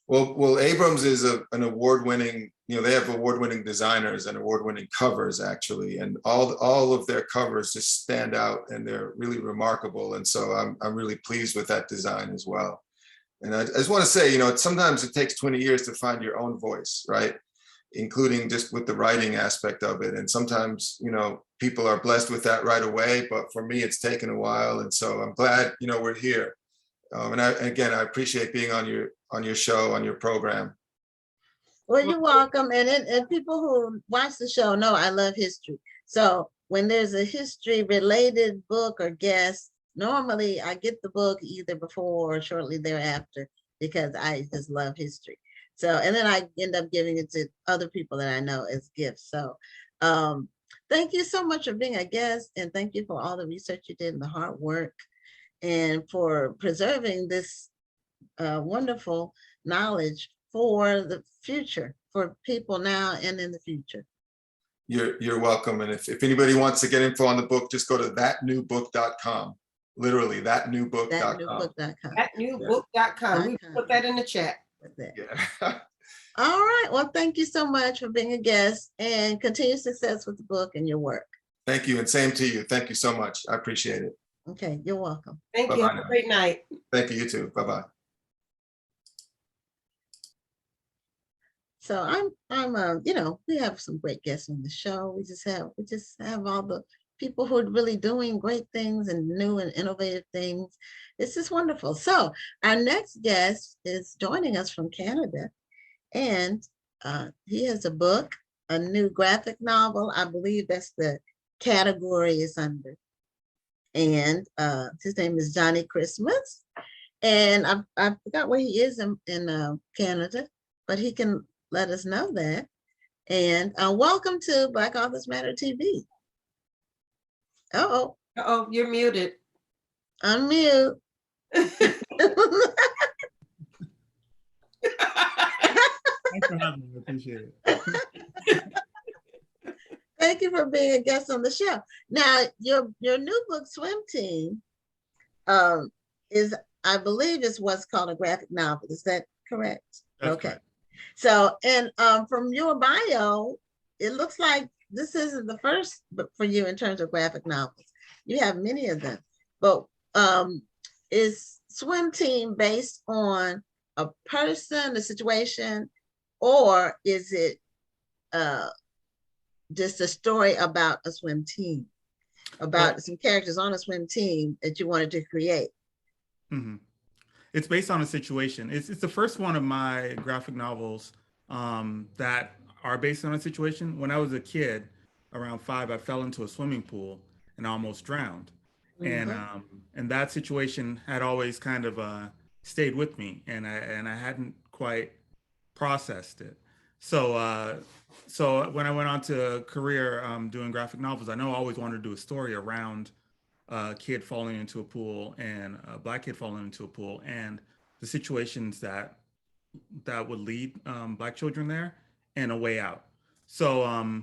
Well, Abrams is an award-winning, they have award-winning designers and award-winning covers, actually, and all of their covers just stand out, and they're really remarkable. And so I'm really pleased with that design as well. And I just want to say, sometimes it takes 20 years to find your own voice, right? Including just with the writing aspect of it. And sometimes, people are blessed with that right away, but for me, it's taken a while. And so I'm glad, we're here. And I appreciate being on your show, on your program. Well, you're welcome. And people who watch the show know I love history. So when there's a history related book or guest, normally I get the book either before or shortly thereafter, because I just love history. So, and then I end up giving it to other people that I know as gifts. So thank you so much for being a guest, and thank you for all the research you did and the hard work, and for preserving this wonderful knowledge for the future, for people now and in the future. You're welcome. And if anybody wants to get info on the book, just go to thatnewbook.com. Literally, thatnewbook.com. Thatnewbook.com. We put that in the chat. Yeah. All right. Well, thank you so much for being a guest, and continued success with the book and your work. Thank you, and same to you. Thank you so much. I appreciate it. Okay, you're welcome. Thank you. Bye-bye Have a now. great night. Thank you, you too. Bye-bye. So you know, we have some great guests on the show. We just have all the people who are really doing great things and new and innovative things. It's just wonderful. So our next guest is joining us from Canada, and he has a book, a new graphic novel. I believe that's the category is under. And his name is Johnnie Christmas. And I forgot where he is in Canada, but he can let us know that. And welcome to Black Authors Matter TV. Uh-oh, Oh, you're muted. unmute. Thanks for having me. I appreciate it. Thank you for being a guest on the show. Now, your new book, Swim Team, is, I believe, is what's called a graphic novel. Is that correct? That's Okay. correct. So, and from your bio, it looks like this isn't the first for you in terms of graphic novels. You have many of them, but is Swim Team based on a person, a situation, or is it just a story about a swim team, about some characters on a swim team that you wanted to create? Mm-hmm. It's based on a situation. It's the first one of my graphic novels that are based on a situation. When I was a kid, around 5, I fell into a swimming pool and almost drowned. And that situation had always kind of stayed with me, and I hadn't quite processed it. So when I went on to a career doing graphic novels, I know I always wanted to do a story around a kid falling into a pool and a Black kid falling into a pool and the situations that would lead Black children there and a way out. So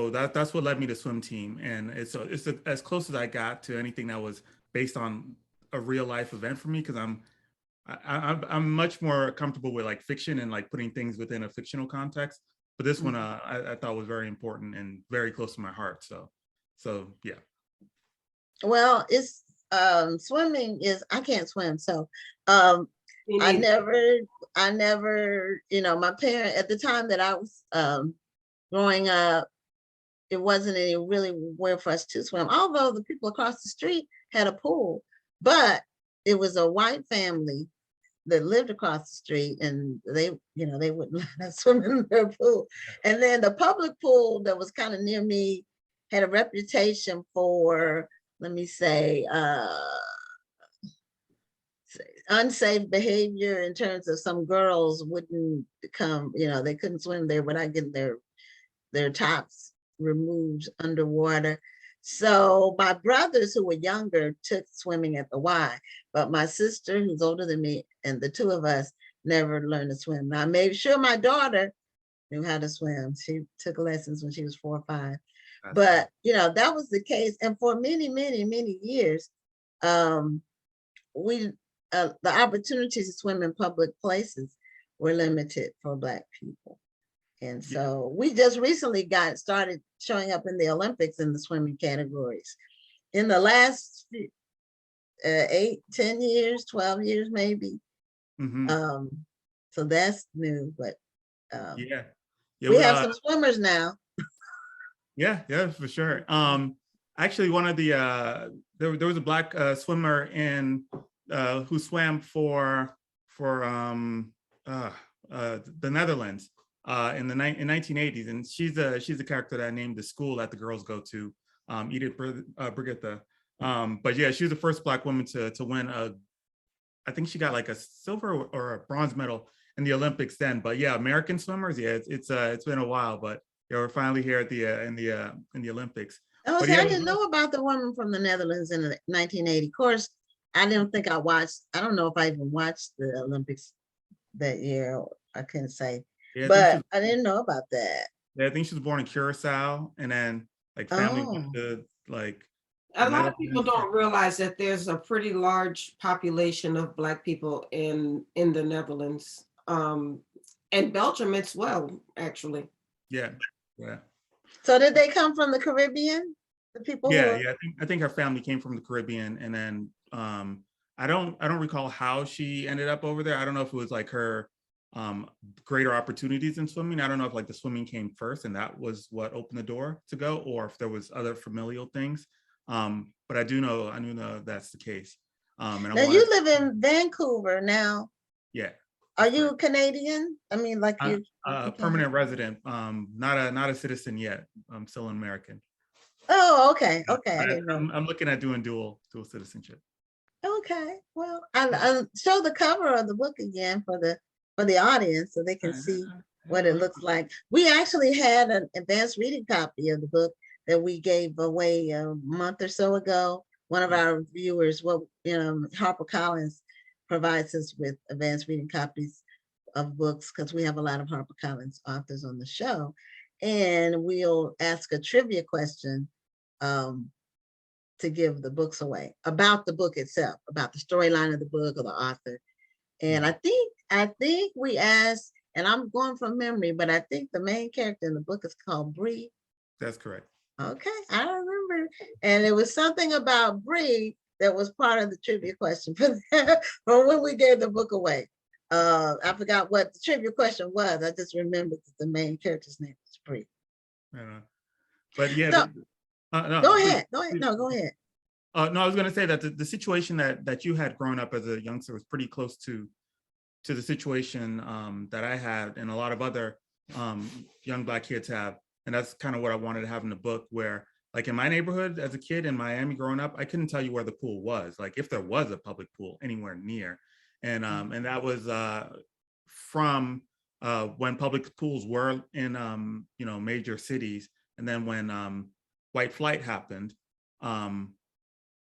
that's what led me to Swim Team, and it's as close as I got to anything that was based on a real life event for me, because I'm much more comfortable with like fiction and like putting things within a fictional context. But this one I thought was very important and very close to my heart. So yeah. Well, it's swimming is, I can't swim, so I never, you know, my parent at the time that I was growing up, it wasn't any really where for us to swim, although the people across the street had a pool, but it was a white family that lived across the street, and they, you know, they wouldn't let us swim in their pool. And then the public pool that was kind of near me had a reputation for, let me say unsafe behavior in terms of some girls wouldn't come, you know, they couldn't swim there without getting their tops removed underwater. So my brothers who were younger took swimming at the Y, but my sister, who's older than me, and the two of us never learned to swim. Now I made sure my daughter knew how to swim. She took lessons when she was 4 or 5. But you know, that was the case. And for many, many, many years, the opportunities to swim in public places were limited for Black people. And so we just recently started showing up in the Olympics in the swimming categories. In the last 8, 10 years, 12 years, maybe. So that's new, but we have some swimmers now. Yeah, for sure. Actually, one of the there was a Black swimmer who swam for the Netherlands in the 1980s, and she's a character that I named the school that the girls go to, Edith Brigitte. But yeah, she was the first Black woman to win I think she got like a silver or a bronze medal in the Olympics then. But yeah, American swimmers, yeah, it's been a while, but yeah, we're finally here at in the Olympics. Oh, But see, yeah, I didn't know about the woman from the Netherlands in 1980. Of course, I didn't think I don't know if I even watched the Olympics that year. I couldn't say, yeah, but I didn't know about that. Yeah, I think she was born in Curacao, and then like family went to like. A lot of people don't realize that there's a pretty large population of Black people in the Netherlands, and Belgium as well, actually. Yeah. So did they come from the Caribbean? The people who Yeah, were, yeah. I think her family came from the Caribbean, and then I don't recall how she ended up over there. I don't know if it was like her greater opportunities in swimming. I don't know if like the swimming came first and that was what opened the door to go, or if there was other familial things. But I do know that's the case. And I now wanted you to, live in Vancouver now. yeah. Are that's you correct. Canadian? I mean, like you. A permanent resident, not a citizen yet. I'm still an American. Oh, okay, Yeah, okay. I but didn't know. I'm looking at doing dual citizenship. Okay, well, I'll show the cover of the book again for the audience so they can see what it looks like. We actually had an advanced reading copy of the book that we gave away a month or so ago. One of our viewers, HarperCollins provides us with advanced reading copies of books because we have a lot of HarperCollins authors on the show. And we'll ask a trivia question to give the books away about the book itself, about the storyline of the book or the author. And I think we asked, and I'm going from memory, but I think the main character in the book is called Bree. That's correct. Okay, I remember. And it was something about Bree that was part of the trivia question for when we gave the book away. I forgot what the trivia question was. I just remembered that the main character's name was Bree. But yeah, So, no, go please, ahead. No, go ahead. no, I was going to say that the situation that you had growing up as a youngster was pretty close to the situation that I had and a lot of other young Black kids have. And that's kind of what I wanted to have in the book, where like in my neighborhood as a kid in Miami growing up, I couldn't tell you where the pool was, like if there was a public pool anywhere near. And that was from when public pools were in major cities. And then when white flight happened,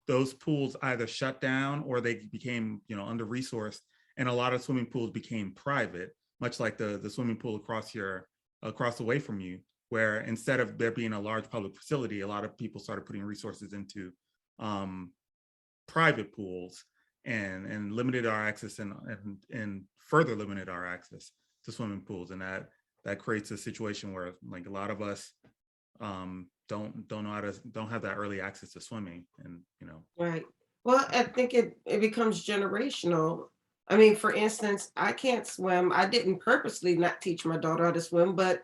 those pools either shut down or they became under-resourced, and a lot of swimming pools became private, much like the swimming pool across the way from you, where instead of there being a large public facility, a lot of people started putting resources into private pools and limited our access and further limited our access to swimming pools. And that creates a situation where like a lot of us don't have that early access to swimming, and Right. Well, I think it becomes generational. I mean, for instance, I can't swim. I didn't purposely not teach my daughter how to swim, but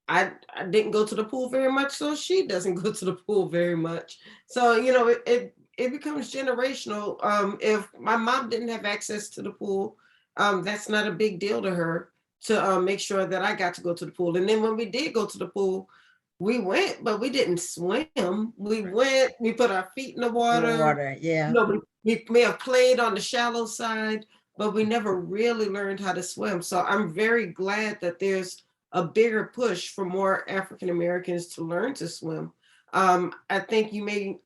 I didn't go to the pool very much, so she doesn't go to the pool very much. So, it becomes generational. If my mom didn't have access to the pool, that's not a big deal to her to make sure that I got to go to the pool. And then when we did go to the pool, we went, but we didn't swim. We went, we put our feet in the In water. the water, yeah. We may have played on the shallow side, but we never really learned how to swim. So I'm very glad that there's a bigger push for more African Americans to learn to swim. I think you may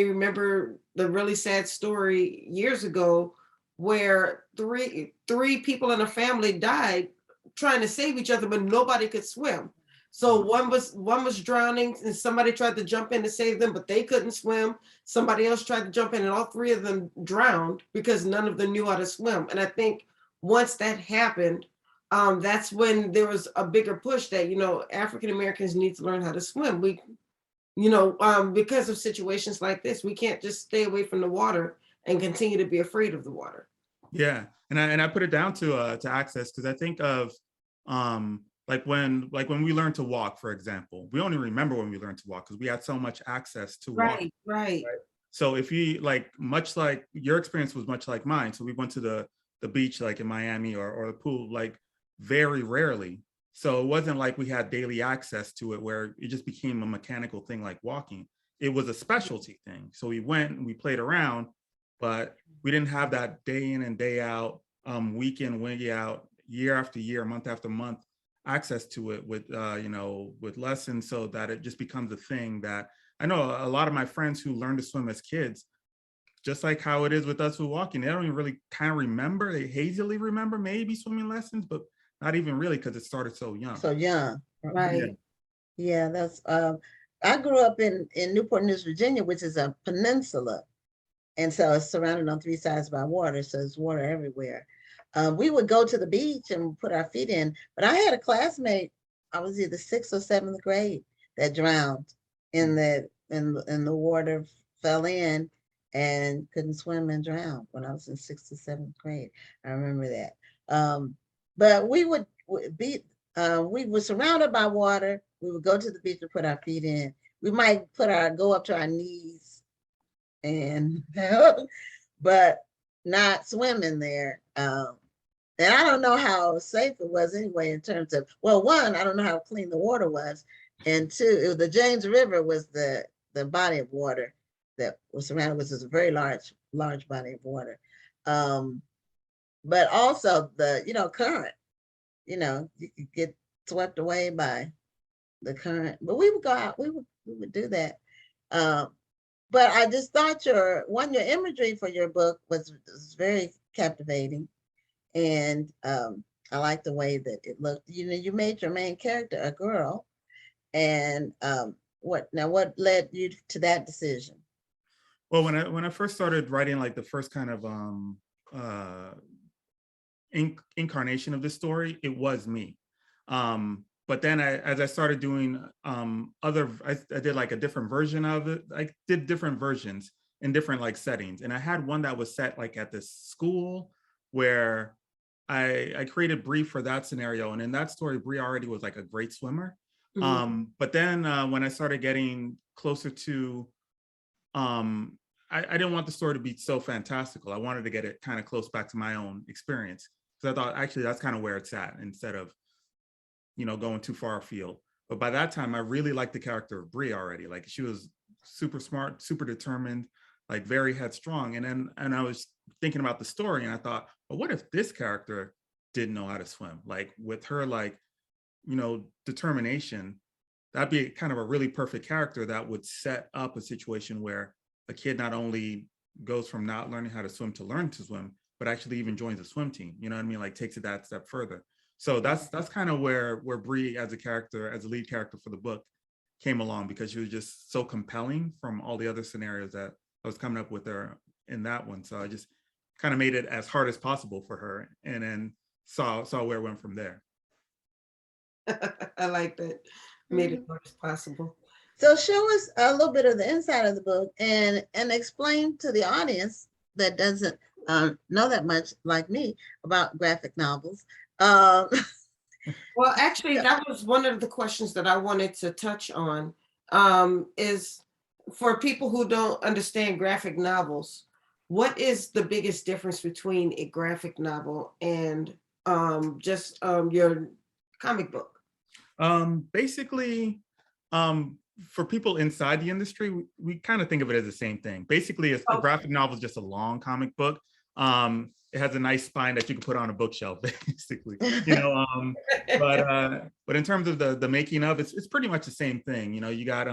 remember the really sad story years ago where three people in a family died trying to save each other, but nobody could swim. So one was drowning and somebody tried to jump in to save them, but they couldn't swim. Somebody else tried to jump in and all three of them drowned because none of them knew how to swim. And I think once that happened, that's when there was a bigger push that, African Americans need to learn how to swim. Because of situations like this, we can't just stay away from the water and continue to be afraid of the water. Yeah, and I put it down to access, because I think of like when we learned to walk, for example. We only remember when we learned to walk because we had so much access to walk. Right. So if you much like your experience was much like mine. So we went to the beach like in Miami or the pool like very rarely. So it wasn't like we had daily access to it where it just became a mechanical thing like walking. It was a specialty thing. So we went and we played around, but we didn't have that day in and day out, week in, week out, year after year, month after month access to it with lessons, so that it just becomes a thing that I know a lot of my friends who learned to swim as kids, just like how it is with us who walking, they don't even really kind of remember. They hazily remember maybe swimming lessons, but not even really, because it started so young. So young. Right. Yeah, that's I grew up in Newport News, Virginia, which is a peninsula. And so it's surrounded on three sides by water. So there's water everywhere. We would go to the beach and put our feet in, but I had a classmate, I was either 6th or 7th grade, that drowned in the water, fell in and couldn't swim and drowned when I was in 6th or 7th grade. I remember that. But we would be, we were surrounded by water. We would go to the beach and put our feet in. We might go up to our knees and, but not swim in there. And I don't know how safe it was anyway in terms of, well, one, I don't know how clean the water was. And two, the James River was the body of water that was surrounded, which is a very large body of water. But also the, current, you could get swept away by the current, but we would go out, we would do that. But I just thought your imagery for your book was very captivating. And I like the way that it looked. You made your main character a girl. And what led you to that decision? Well, when I first started writing, like the first kind of incarnation of this story, it was me. But then as I started doing I did like a different version of it. I did different versions in different like settings. And I had one that was set like at this school where I created Bree for that scenario. And in that story, Bree already was like a great swimmer. But then when I started getting closer to, I didn't want the story to be so fantastical. I wanted to get it kind of close back to my own experience. Because I thought actually that's kind of where it's at instead of, going too far afield. But by that time, I really liked the character of Bree already. Like she was super smart, super determined, like very headstrong. And I was thinking about the story and I thought, well, what if this character didn't know how to swim? Like with her, like, determination, that'd be kind of a really perfect character that would set up a situation where a kid not only goes from not learning how to swim to learn to swim, but actually even joins a swim team. You know what I mean? Like takes it that step further. So that's kind of where Bree as a character, as a lead character for the book came along, because she was just so compelling from all the other scenarios that I was coming up with her in that one. So I just kind of made it as hard as possible for her and then saw where it went from there. I like that. Made it hard as possible. So show us a little bit of the inside of the book and explain to the audience that doesn't know that much like me about graphic novels. Well, actually, that was one of the questions that I wanted to touch on, is for people who don't understand graphic novels, what is the biggest difference between a graphic novel and just your comic book? Basically, for people inside the industry, we kind of think of it as the same thing. Basically, a graphic novel is just a long comic book. It has a nice spine that you can put on a bookshelf, basically. But in terms of the making of, it's pretty much the same thing. You got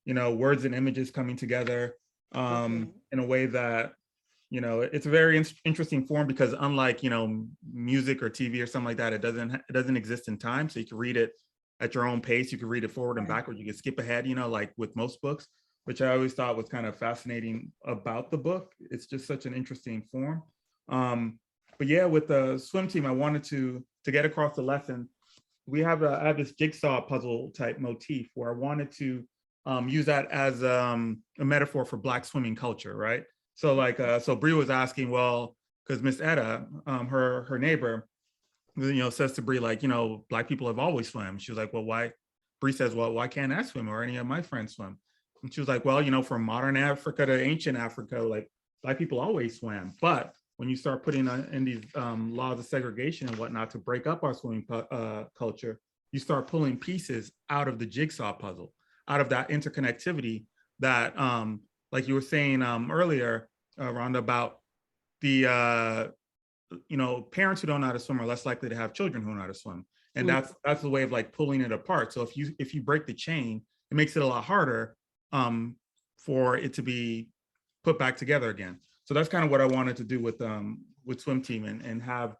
words and images coming together in a way that it's a very interesting form, because unlike music or TV or something like that, it doesn't exist in time, so you can read it at your own pace. You can read it forward and backward. You can skip ahead, like with most books, which I always thought was kind of fascinating about the book. It's just such an interesting form. But yeah, with the swim team, I wanted to get across the lesson. I have this jigsaw puzzle type motif where I wanted to use that as a metaphor for Black swimming culture, right? So so Bree was asking, well, because Miss Etta, her neighbor, says to Bree, like, Black people have always swam. She was like, well, why? Bree says, well, why can't I swim or any of my friends swim? And she was like, well, from modern Africa to ancient Africa, like Black people always swam. But when you start putting in these laws of segregation and whatnot to break up our swimming culture, you start pulling pieces out of the jigsaw puzzle, out of that interconnectivity that, like you were saying earlier, Rhonda, about the parents who don't know how to swim are less likely to have children who know how to swim, and that's the way of like pulling it apart. So if you break the chain, it makes it a lot harder for it to be put back together again. So that's kind of what I wanted to do with Swim Team and have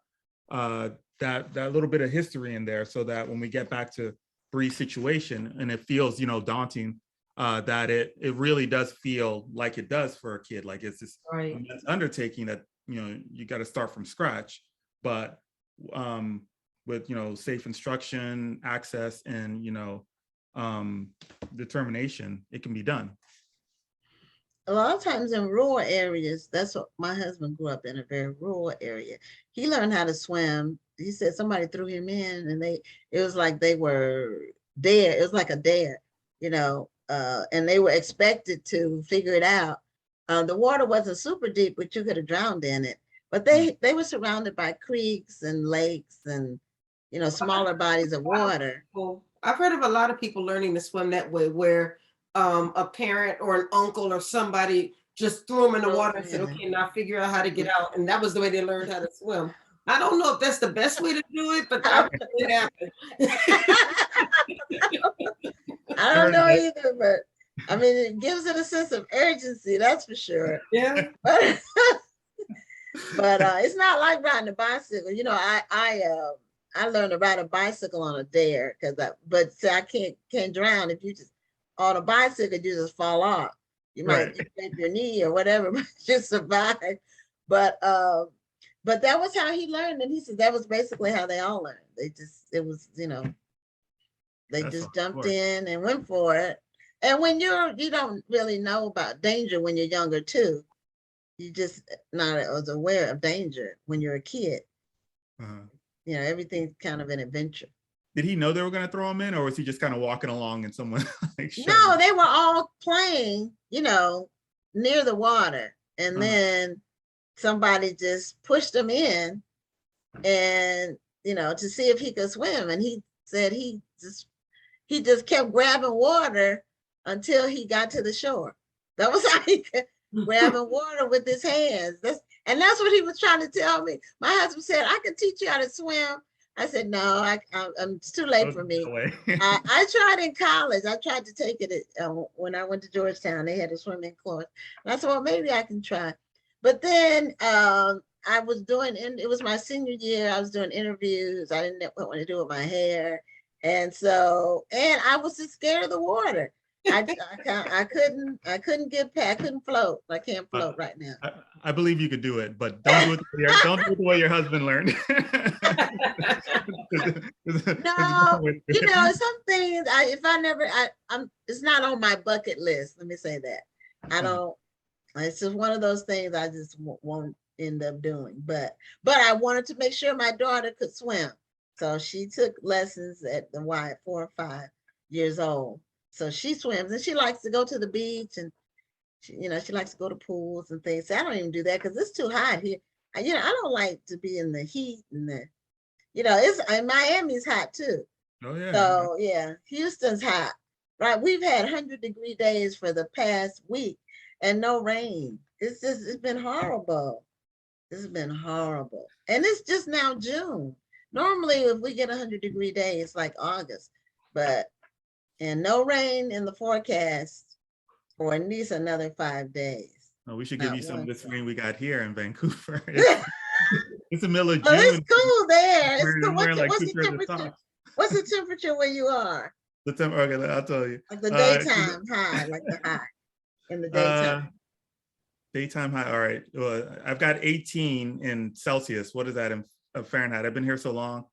that little bit of history in there, so that when we get back to Bree's situation and it feels daunting, that it really does feel like it does for a kid. Like it's this immense undertaking that you got to start from scratch, but with safe instruction, access, and determination, it can be done. A lot of times in rural areas, that's what my husband grew up in, a very rural area. He learned how to swim. He said somebody threw him in and it was like they were there. It was like a dare, and they were expected to figure it out. The water wasn't super deep, but you could have drowned in it. But they were surrounded by creeks and lakes and, smaller bodies of water. Well, I've heard of a lot of people learning to swim that way, where a parent or an uncle or somebody just threw them in the water and said, okay, now figure out how to get out. And that was the way they learned how to swim. I don't know if that's the best way to do it, but that did happen. I don't know either, but I mean, it gives it a sense of urgency, that's for sure. Yeah. But it's not like riding a bicycle. I learned to ride a bicycle on a dare but see, I can't drown if you just on a bicycle, you just fall off. You might break your knee or whatever, but you survive. But that was how he learned, and he said that was basically how they all learned. They just jumped in and went for it. And when you don't really know about danger when you're younger too. You just not as aware of danger when you're a kid. Everything's kind of an adventure. Did he know they were going to throw him in, or was he just kind of walking along and someone No, they were all playing, near the water. And then somebody just pushed him in and, to see if he could swim. And he said he just kept grabbing water until he got to the shore. That was how he could grabbing water with his hands. That's what he was trying to tell me. My husband said, I can teach you how to swim. I said, no, it's too late for me. I tried in college. I tried to take it when I went to Georgetown. They had a swimming course. And I said, well, maybe I can try. But then I was doing, it was my senior year. I was doing interviews. I didn't know what to do with my hair. And I was just scared of the water. I couldn't get past, I couldn't float. I can't float right now. I believe you could do it, but don't do it the way your husband learned. No, some things it's not on my bucket list. Let me say that. It's just one of those things I just won't end up doing. But I wanted to make sure my daughter could swim. So she took lessons at the 4 or 5 years old. So she swims and she likes to go to the beach and she likes to go to pools and things. So I don't even do that because it's too hot here. I don't like to be in the heat and it's Miami's hot too. Oh yeah. So yeah, Houston's hot, right? We've had 100-degree days for the past week and no rain. It's been horrible. It's been horrible. And it's just now June. Normally if we get 100-degree day, it's like August, and no rain in the forecast for at least another 5 days. Oh, we should give you some of this rain we got here in Vancouver. It's the middle of June. It's cool there. It's cool. What's the temperature? What's the temperature where you are? Okay, I'll tell you. Like the daytime high, like the high in the daytime. Daytime high. All right. Well, I've got 18 in Celsius. What is that in Fahrenheit? I've been here so long.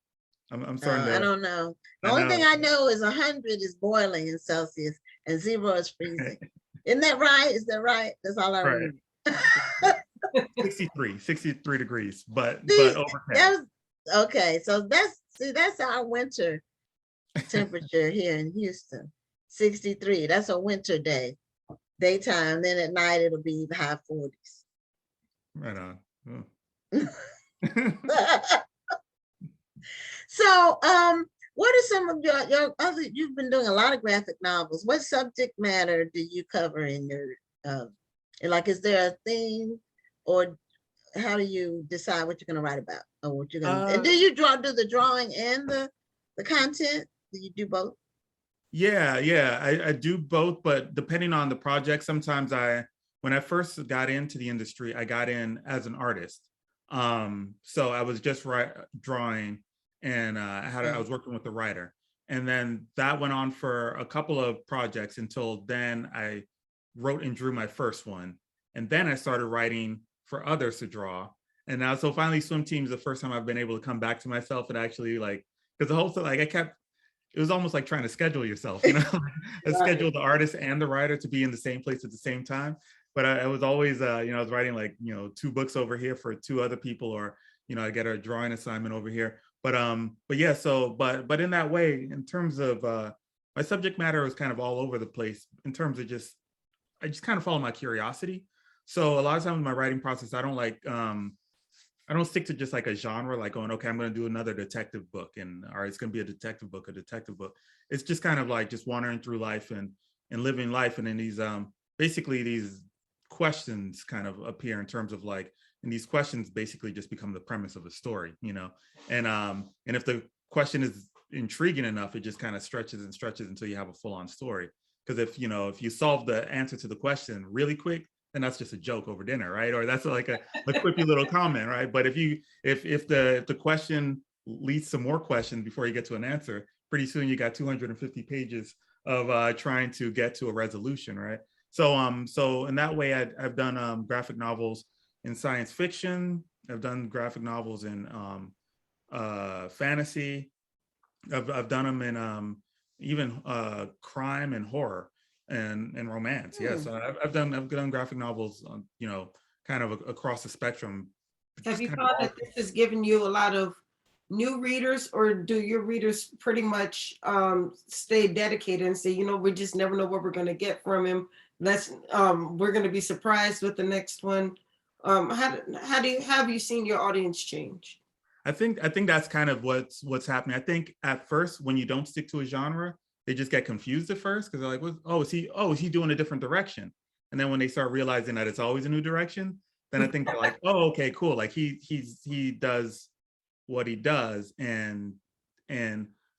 I'm starting to. I don't know. The only thing I know is 100 is boiling in Celsius and 0 is freezing. Isn't that right? Is that right? That's all I remember. 63 degrees, but overcast. Okay, so that's our winter temperature here in Houston. 63. That's a winter day. Daytime, then at night it'll be the high 40s. Right on. So, what are some of your other? You've been doing a lot of graphic novels. What subject matter do you cover in your? Is there a theme, or how do you decide what you're going to write about, or what you're going to? And do you do the drawing and the content? Do you do both? Yeah, I do both, but depending on the project, sometimes when I first got into the industry, I got in as an artist. So I was just drawing, and I was working with the writer, and then that went on for a couple of projects until then I wrote and drew my first one, and then I started writing for others to draw, and now so finally Swim Team is the first time I've been able to come back to myself and actually because the whole thing, I kept it was almost like trying to schedule yourself, you know, schedule the artist and the writer to be in the same place at the same time. But I was always, you know, I was writing like, you know, 2 books over here for 2 other people, or, you know, I get a drawing assignment over here. But yeah, so, but in that way, in terms of my subject matter was kind of all over the place in terms of I just kind of follow my curiosity. So a lot of times in my writing process, I don't stick to just like a genre, like going, okay, I'm going to do another detective book, and or it's going to be a detective book. It's just kind of like just wandering through life and living life, and then these basically these questions kind of appear in terms of like, and these questions basically just become the premise of a story, you know, and if the question is intriguing enough, it just kind of stretches and stretches until you have a full-on story. Because if you solve the answer to the question really quick, then that's just a joke over dinner, right? Or that's like a quippy little comment, right? But if the question leads to more questions before you get to an answer, pretty soon you got 250 pages of trying to get to a resolution, right? So in that way, I've done graphic novels in science fiction. I've done graphic novels in fantasy. I've done them in even crime and horror and romance. Yeah, so I've done graphic novels, you know, kind of across the spectrum. Have you found that this has given you a lot of new readers, or do your readers pretty much stay dedicated and say, you know, we just never know what we're going to get from him. We're going to be surprised with the next one. Have you seen your audience change? I think that's kind of what's happening. I think at first, when you don't stick to a genre, they just get confused at first because they're like, is he doing a different direction? And then when they start realizing that it's always a new direction, then I think they're like, oh, okay, cool. Like he does what he does, and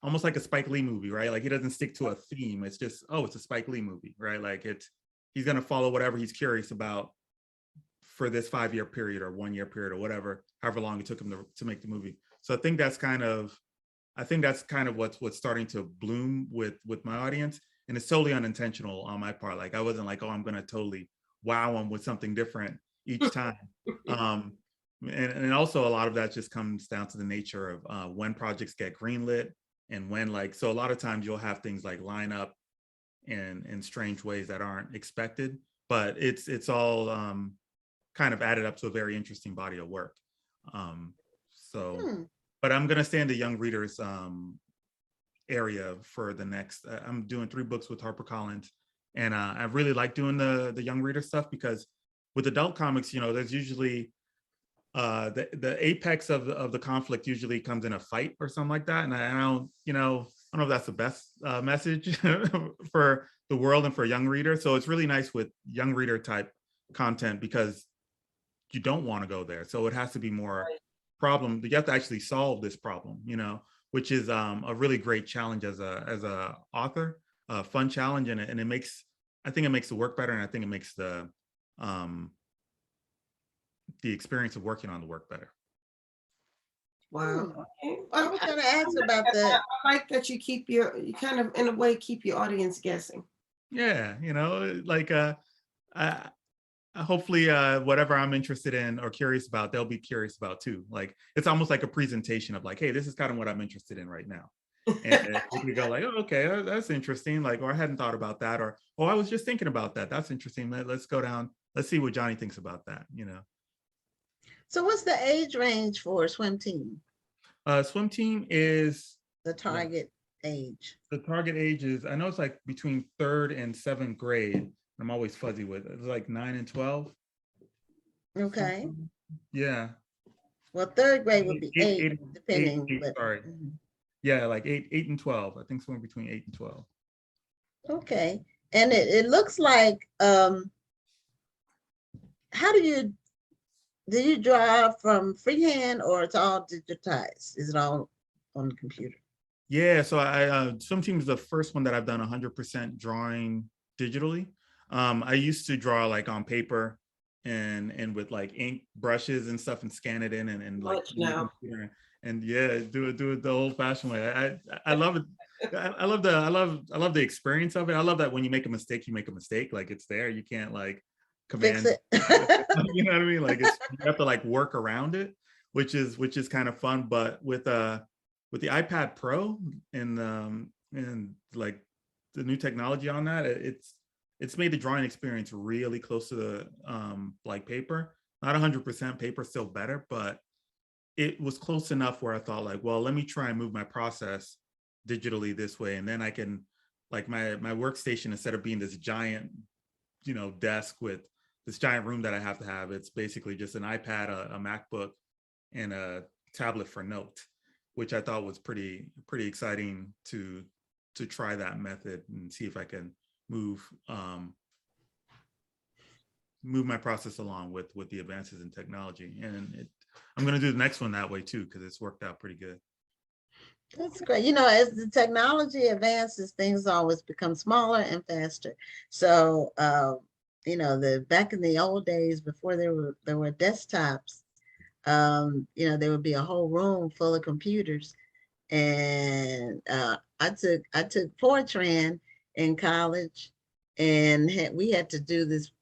almost like a Spike Lee movie, right? Like he doesn't stick to a theme. It's just, oh, it's a Spike Lee movie, right? Like he's gonna follow whatever he's curious about for this 5-year period or 1-year period or whatever, however long it took him to make the movie. So I think that's kind of what's starting to bloom with my audience, and it's totally unintentional on my part. Like I wasn't like, oh, I'm gonna totally wow them with something different each time. And also a lot of that just comes down to the nature of when projects get greenlit, and when, like, so a lot of times you'll have things like line up in strange ways that aren't expected, but it's all kind of added up to a very interesting body of work. But I'm gonna stay in the young readers area for the next. I'm doing 3 books with HarperCollins, and I really like doing the young reader stuff, because with adult comics, you know, there's usually the apex of the conflict usually comes in a fight or something like that, and I don't know if that's the best message for the world and for a young reader. So it's really nice with young reader type content, because you don't want to go there. So it has to be more problem. You have to actually solve this problem, you know, which is a really great challenge as a author, a fun challenge, and I think it makes the work better, and I think it makes the experience of working on the work better. Wow. I was going to ask about that. I like that you kind of in a way keep your audience guessing. Yeah, you know, like hopefully whatever I'm interested in or curious about, they'll be curious about too. Like it's almost like a presentation of like, hey, this is kind of what I'm interested in right now. And we go like, oh, okay, that's interesting. Like, or I hadn't thought about that, or oh, I was just thinking about that. That's interesting. Let's go down. Let's see what Johnnie thinks about that, you know. So what's the age range for Swim Team? Swim Team is The target age. The target age is, I know it's like between 3rd and 7th grade. I'm always fuzzy with it. It's like 9 and 12. Okay. Yeah. Well, 3rd grade would be 8, depending. Sorry. Yeah, like 8 and 12. I think somewhere between 8 and 12. Okay. And it looks like, how do you draw from freehand, or it's all digitized? Is it all on the computer? Yeah, so Swim Team is the first one that I've done 100% drawing digitally. I used to draw like on paper and with like ink brushes and stuff, and scan it in and like and yeah, do it the old fashioned way. I love it. I love the experience of it. I love that when you make a mistake, like it's there. You can't like command Fix it. you know what I mean? Like you have to like work around it, which is kind of fun. But with the iPad Pro and like the new technology on that, it's made the drawing experience really close to the like paper. Not 100%, paper still better, but it was close enough where I thought like, well, let me try and move my process digitally this way, and then I can, like, my workstation, instead of being this giant, desk with this giant room that I have to have, it's basically just an iPad, a MacBook, and a tablet for note, which I thought was pretty exciting to try that method and see if I can move my process along with the advances in technology. And I'm going to do the next one that way too, because it's worked out pretty good. That's great. As the technology advances, things always become smaller and faster. So, back in the old days, before there were desktops, there would be a whole room full of computers. And I took Fortran in college, and we had to do this,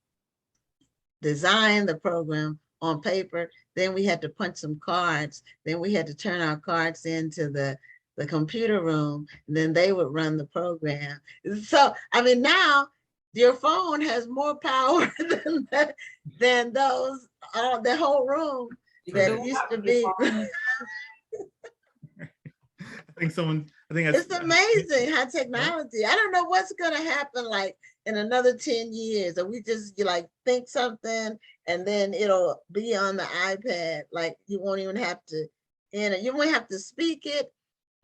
design the program on paper. Then we had to punch some cards. Then we had to turn our cards into the computer room, and then they would run the program. So, now your phone has more power than those, the whole room that used to be. I think It's amazing how technology, I don't know what's going to happen like in another 10 years, or we just think something and then it'll be on the iPad. Like you won't even have to, you won't have to speak it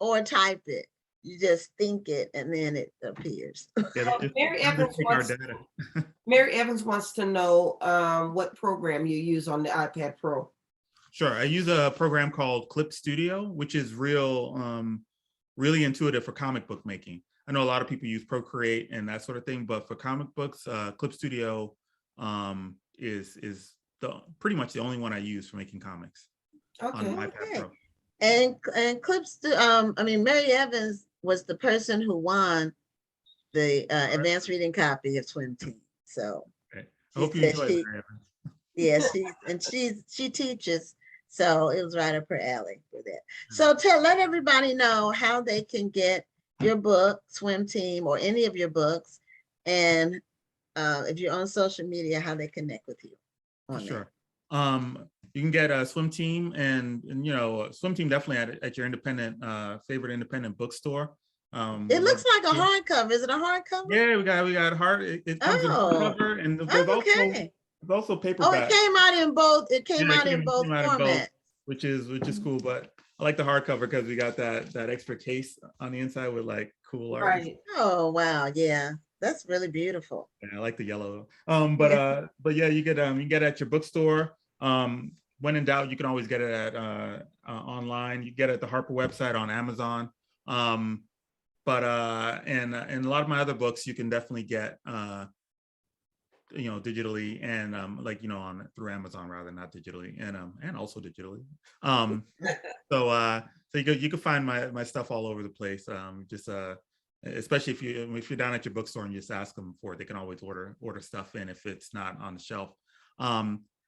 or type it. You just think it and then it appears. Mary Evans wants to know what program you use on the iPad Pro. Sure. I use a program called Clip Studio, which is really intuitive for comic book making. I know a lot of people use Procreate and that sort of thing, but for comic books, Clip Studio is pretty much the only one I use for making comics on iPad Pro. And Clips, Mary Evans was the person who won the advanced reading copy of Swim Team. So I hope you enjoy it, Mary Evans. she teaches. So it was right up her alley for that. So let everybody know how they can get your book, Swim Team, or any of your books, and if you're on social media, how they connect with you. Sure. You can get Swim Team, and Swim Team definitely at your favorite independent bookstore. It looks like a hardcover. Is it a hardcover? Yeah, we got hard. It comes in hardcover, and there's also paperback. It came out in both. It came out in both formats, which is cool. But I like the hardcover because we got that extra case on the inside with cool art. Right. Oh wow, yeah, that's really beautiful. Yeah, I like the yellow. But yeah, you get it at your bookstore. When in doubt, you can always get it at online. You get it at the Harper website, on Amazon. And a lot of my other books you can definitely get digitally and on through Amazon, rather, not digitally, and also digitally. So you can find my stuff all over the place. Especially if you're down at your bookstore and you just ask them for it, they can always order stuff in if it's not on the shelf.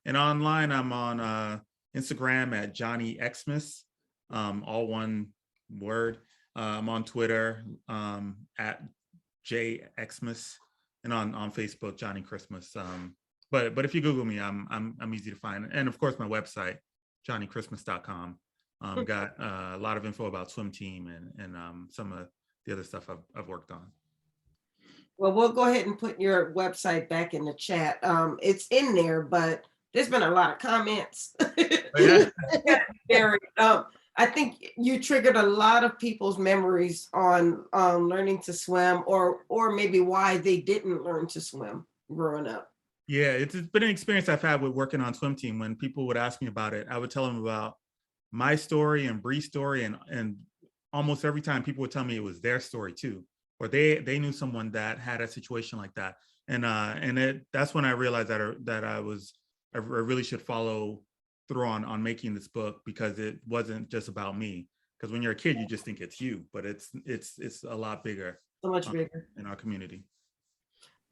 And online, I'm on Instagram at Johnnie Xmas, all one word. I'm on Twitter at JXmas, and on Facebook, Johnnie Christmas. But if you Google me, I'm easy to find. And of course, my website, johnnychristmas.com. Got a lot of info about Swim Team and some of the other stuff I've worked on. Well, we'll go ahead and put your website back in the chat. It's in there, but there's been a lot of comments. Oh, yeah. I think you triggered a lot of people's memories on learning to swim, or maybe why they didn't learn to swim growing up. Yeah, it's been an experience I've had with working on Swim Team. When people would ask me about it, I would tell them about my story and Bree's story, and almost every time people would tell me it was their story too, or they knew someone that had a situation like that. And that's when I realized that I really should follow through on making this book, because it wasn't just about me. Because when you're a kid, you just think it's you, but it's a lot bigger. So much bigger in our community.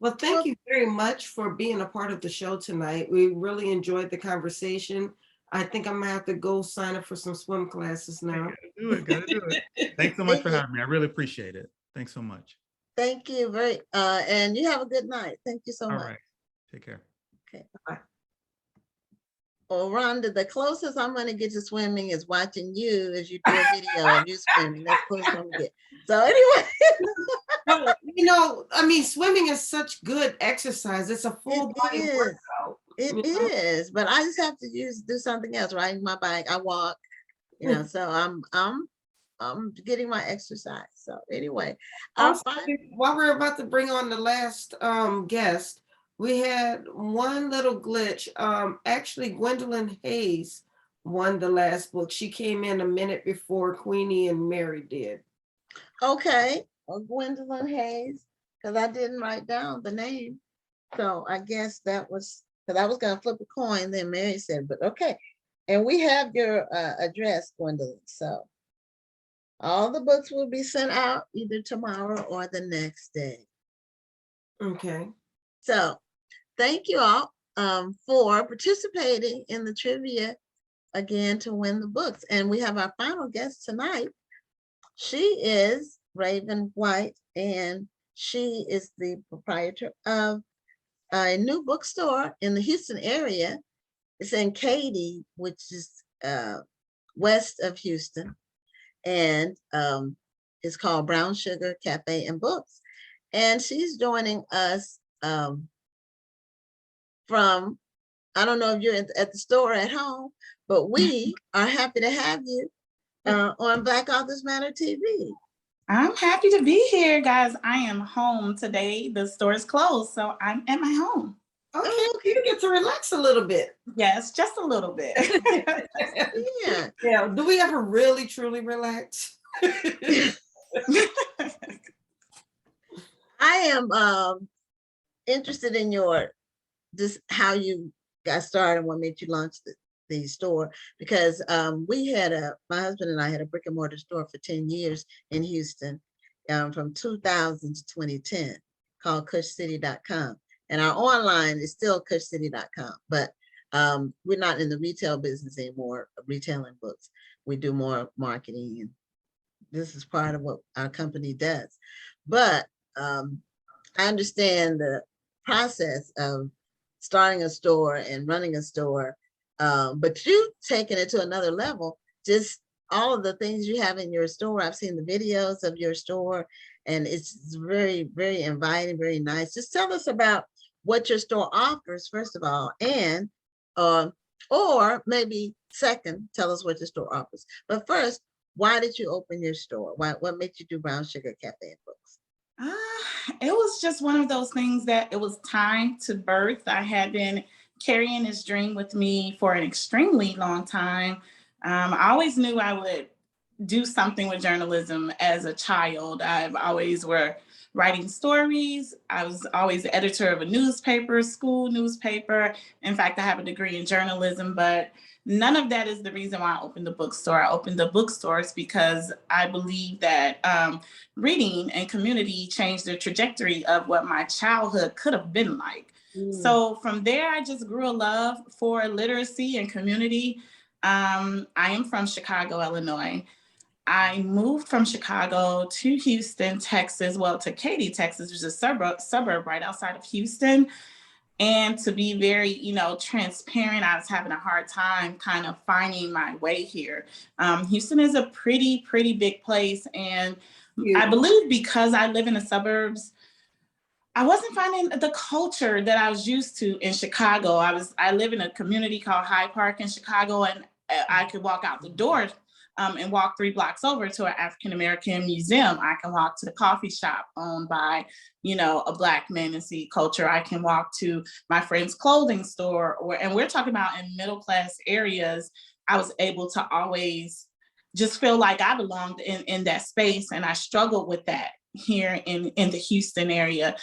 Well, thank you very much for being a part of the show tonight. We really enjoyed the conversation. I think I'm gonna have to go sign up for some swim classes now. Gotta do it. Thanks so much for having me. I really appreciate it. Thanks so much. Thank you and you have a good night. Thank you so All much. right. Take care. Okay. Bye. Well, Rhonda, the closest I'm going to get to swimming is watching you as you do a video of you swimming. That's close I'm going to get. So anyway. Well, I mean, swimming is such good exercise. It's a full body workout. It is, but I just have to do something else, riding my bike. I walk, so I'm getting my exercise. So anyway, Also, while we're about to bring on the last guest, we had one little glitch. Actually, Gwendolyn Hayes won the last book. She came in a minute before Queenie and Mary did. Okay, well, Gwendolyn Hayes, because I didn't write down the name. So I guess that was, because I was going to flip a coin, then Mary said, but okay. And we have your address, Gwendolyn. So all the books will be sent out either tomorrow or the next day. Okay. So thank you all for participating in the trivia again to win the books. And we have our final guest tonight. She is Raven White, and she is the proprietor of a new bookstore in the Houston area. It's in Katy, which is west of Houston, and it's called Brown Sugar Cafe and Books. And she's joining us from, I don't know if you're at the store or at home, but we are happy to have you on Black Authors Matter TV. I'm happy to be here, guys. I am home today. The store is closed, so I'm at my home. Okay, you get to relax a little bit. Yes, just a little bit. Yeah. Yeah. Do we ever really truly relax? I am interested in just how you got started and what made you launch the store, because we had my husband and I had a brick and mortar store for 10 years in Houston, from 2000 to 2010, called cushcity.com. And our online is still cushcity.com, but we're not in the retail business anymore, retailing books. We do more marketing, and this is part of what our company does. But I understand the process of starting a store and running a store, but you've taken it to another level. Just all of the things you have in your store. I've seen the videos of your store, and it's very, very inviting, very nice. Just tell us about what your store offers, first of all, and or maybe second, tell us what your store offers. But first, why did you open your store? What made you do Brown Sugar Cafe and Books? It was just one of those things that it was time to birth. I had been carrying this dream with me for an extremely long time. I always knew I would do something with journalism as a child. I've always were writing stories. I was always the editor of a newspaper, school newspaper. In fact, I have a degree in journalism, but none of that is the reason why I opened the bookstore. I opened the bookstores because I believe that reading and community changed the trajectory of what my childhood could have been like. So from there, I just grew a love for literacy and community. I am from Chicago, Illinois. I moved from Chicago to Houston, Texas, well, to Katy, Texas, which is a suburb right outside of Houston. And to be very, transparent, I was having a hard time kind of finding my way here. Houston is a pretty big place. And I believe because I live in the suburbs, I wasn't finding the culture that I was used to in Chicago. I live in a community called Hyde Park in Chicago, and I could walk out the door and walk 3 blocks over to an African-American museum. I can walk to the coffee shop owned by, a Black man and see culture. I can walk to my friend's clothing store, and we're talking about in middle-class areas. I was able to always just feel like I belonged in that space, and I struggled with that here in the Houston area.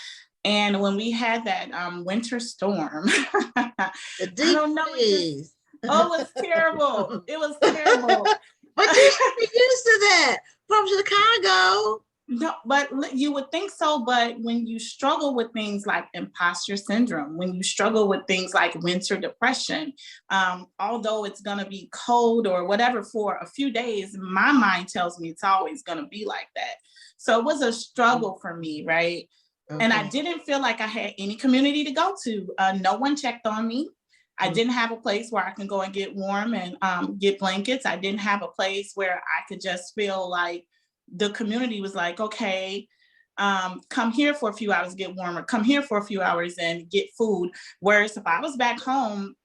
And when we had that winter storm, I don't know, it was terrible. It was terrible. But you should be used to that from Chicago. No, but you would think so. But when you struggle with things like imposter syndrome, when you struggle with things like winter depression, although it's going to be cold or whatever for a few days, my mind tells me it's always going to be like that. So it was a struggle for me, right? And I didn't feel like I had any community to go to. No one checked on me. I didn't have a place where I can go and get warm and get blankets. I didn't have a place where I could just feel like the community was like, okay, come here for a few hours, get warmer, come here for a few hours and get food. Whereas if I was back home,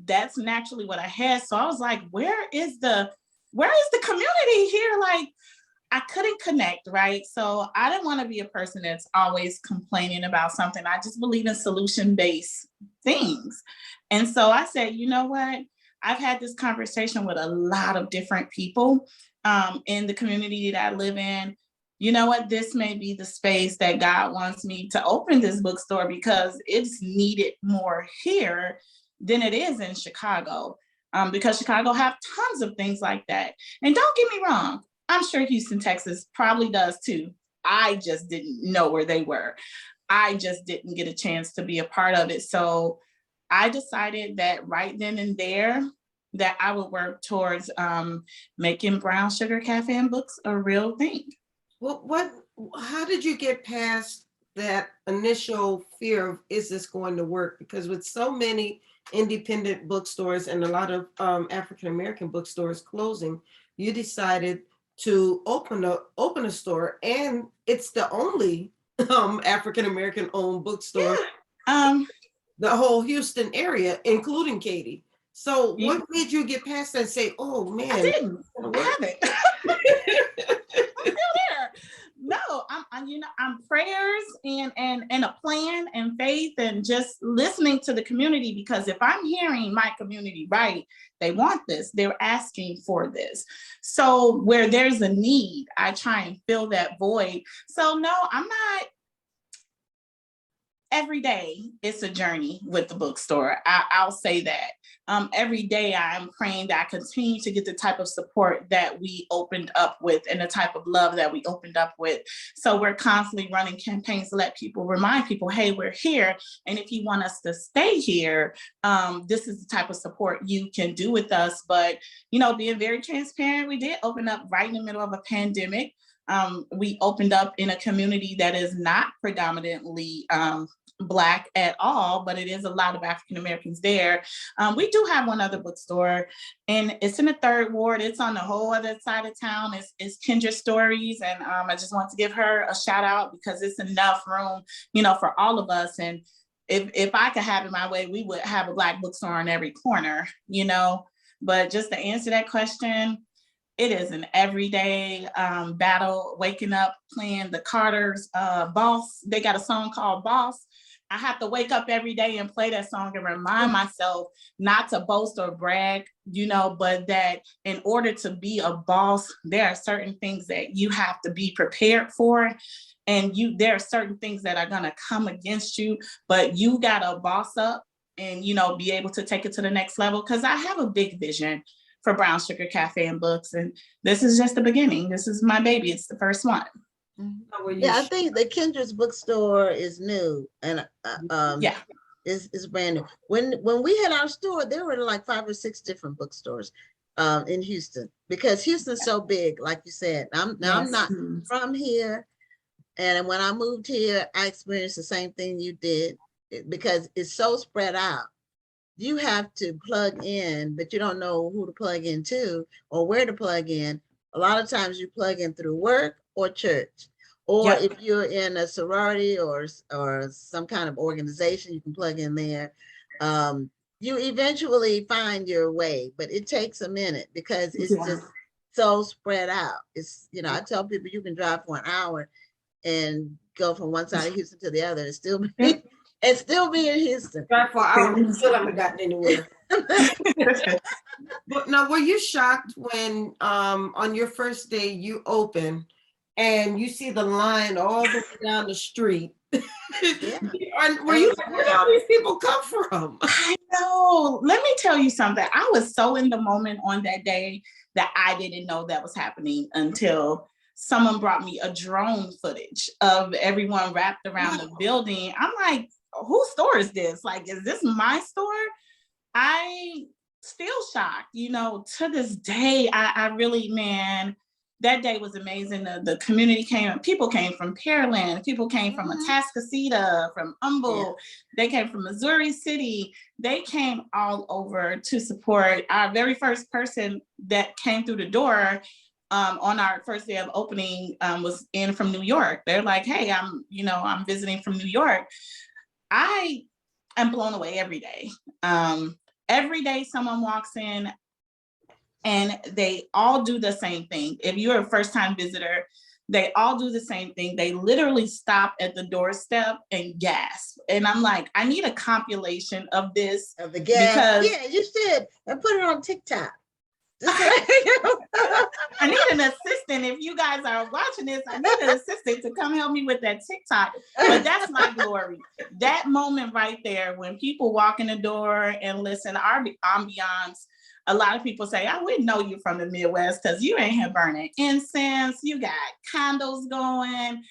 that's naturally what I had. So I was like, where is the community here? Like, I couldn't connect, right? So I didn't want to be a person that's always complaining about something. I just believe in solution-based things. And so I said, you know what? I've had this conversation with a lot of different people in the community that I live in. You know what? This may be the space that God wants me to open this bookstore because it's needed more here than it is in Chicago. Because Chicago have tons of things like that. And don't get me wrong, I'm sure Houston, Texas probably does too. I just didn't know where they were. I just didn't get a chance to be a part of it. So I decided that right then and there that I would work towards making Brown Sugar Cafe and Books a real thing. Well, how did you get past that initial fear of, is this going to work? Because with so many independent bookstores and a lot of African-American bookstores closing, you decided to open a store, and it's the only African-American owned bookstore, the whole Houston area, including Katie. So what made you get past that and say, oh man, I didn't have it. I'm still there. No, I'm prayers and a plan and faith and just listening to the community, because if I'm hearing my community right, they want this, they're asking for this. So where there's a need, I try and fill that void. So no, I'm not. Every day it's a journey with the bookstore. I'll say that. Every day I'm praying that I continue to get the type of support that we opened up with and the type of love that we opened up with. So we're constantly running campaigns to let people, remind people, hey, we're here. And if you want us to stay here, this is the type of support you can do with us. But, being very transparent, we did open up right in the middle of a pandemic. We opened up in a community that is not predominantly Black at all, but it is a lot of African Americans there. We do have one other bookstore, and it's in the 3rd Ward. It's on the whole other side of town. It's Kendra Stories, and I just want to give her a shout out because it's enough room, for all of us. And if I could have it my way, we would have a Black bookstore on every corner, But just to answer that question, it is an everyday battle, waking up, playing the Carters' Boss. They got a song called Boss. I have to wake up every day and play that song and remind myself not to boast or brag, but that in order to be a boss, there are certain things that you have to be prepared for. And there are certain things that are going to come against you, but you got to boss up and, be able to take it to the next level. Because I have a big vision for Brown Sugar Cafe and Books. And this is just the beginning. This is my baby. It's the first one. Yeah, I think the Kendra's bookstore is new and is brand new. When we had our store, there were like 5 or 6 different bookstores in Houston, because Houston's so big, like you said. I'm not from here, and when I moved here, I experienced the same thing you did, because it's so spread out. You have to plug in, but you don't know who to plug in to or where to plug in. A lot of times you plug in through work or church, or if you're in a sorority or some kind of organization, you can plug in there. You eventually find your way, but it takes a minute because it's just so spread out. It's, I tell people you can drive for an hour and go from one side of Houston to the other and still be in Houston. Drive for hours, still haven't gotten anywhere. But now, were you shocked when on your first day you open and you see the line all the way down the street? Were you like, where do all these people come from? I know. Let me tell you something. I was so in the moment on that day that I didn't know that was happening until someone brought me a drone footage of everyone wrapped around the building. I'm like, whose store is this? Like, is this my store? I still shocked, you know, to this day. I really, man, that day was amazing. The community came, people came from Pearland, people came from Atascocita, from Humboldt, they came from Missouri City. They came all over to support. Our very first person that came through the door on our first day of opening was in from New York. They're like, hey, I'm visiting from New York. I am blown away every day. Every day someone walks in and they all do the same thing. If you're a first-time visitor, they all do the same thing. They literally stop at the doorstep and gasp. And I'm like, I need a compilation of this. Of the gas. Because yeah, you should. And put it on TikTok. I need an assistant. If you guys are watching this, I need an assistant to come help me with that TikTok. But that's my glory. That moment right there, when people walk in the door and listen, our ambiance, a lot of people say, I wouldn't know you from the Midwest because you ain't here burning incense. You got condos going.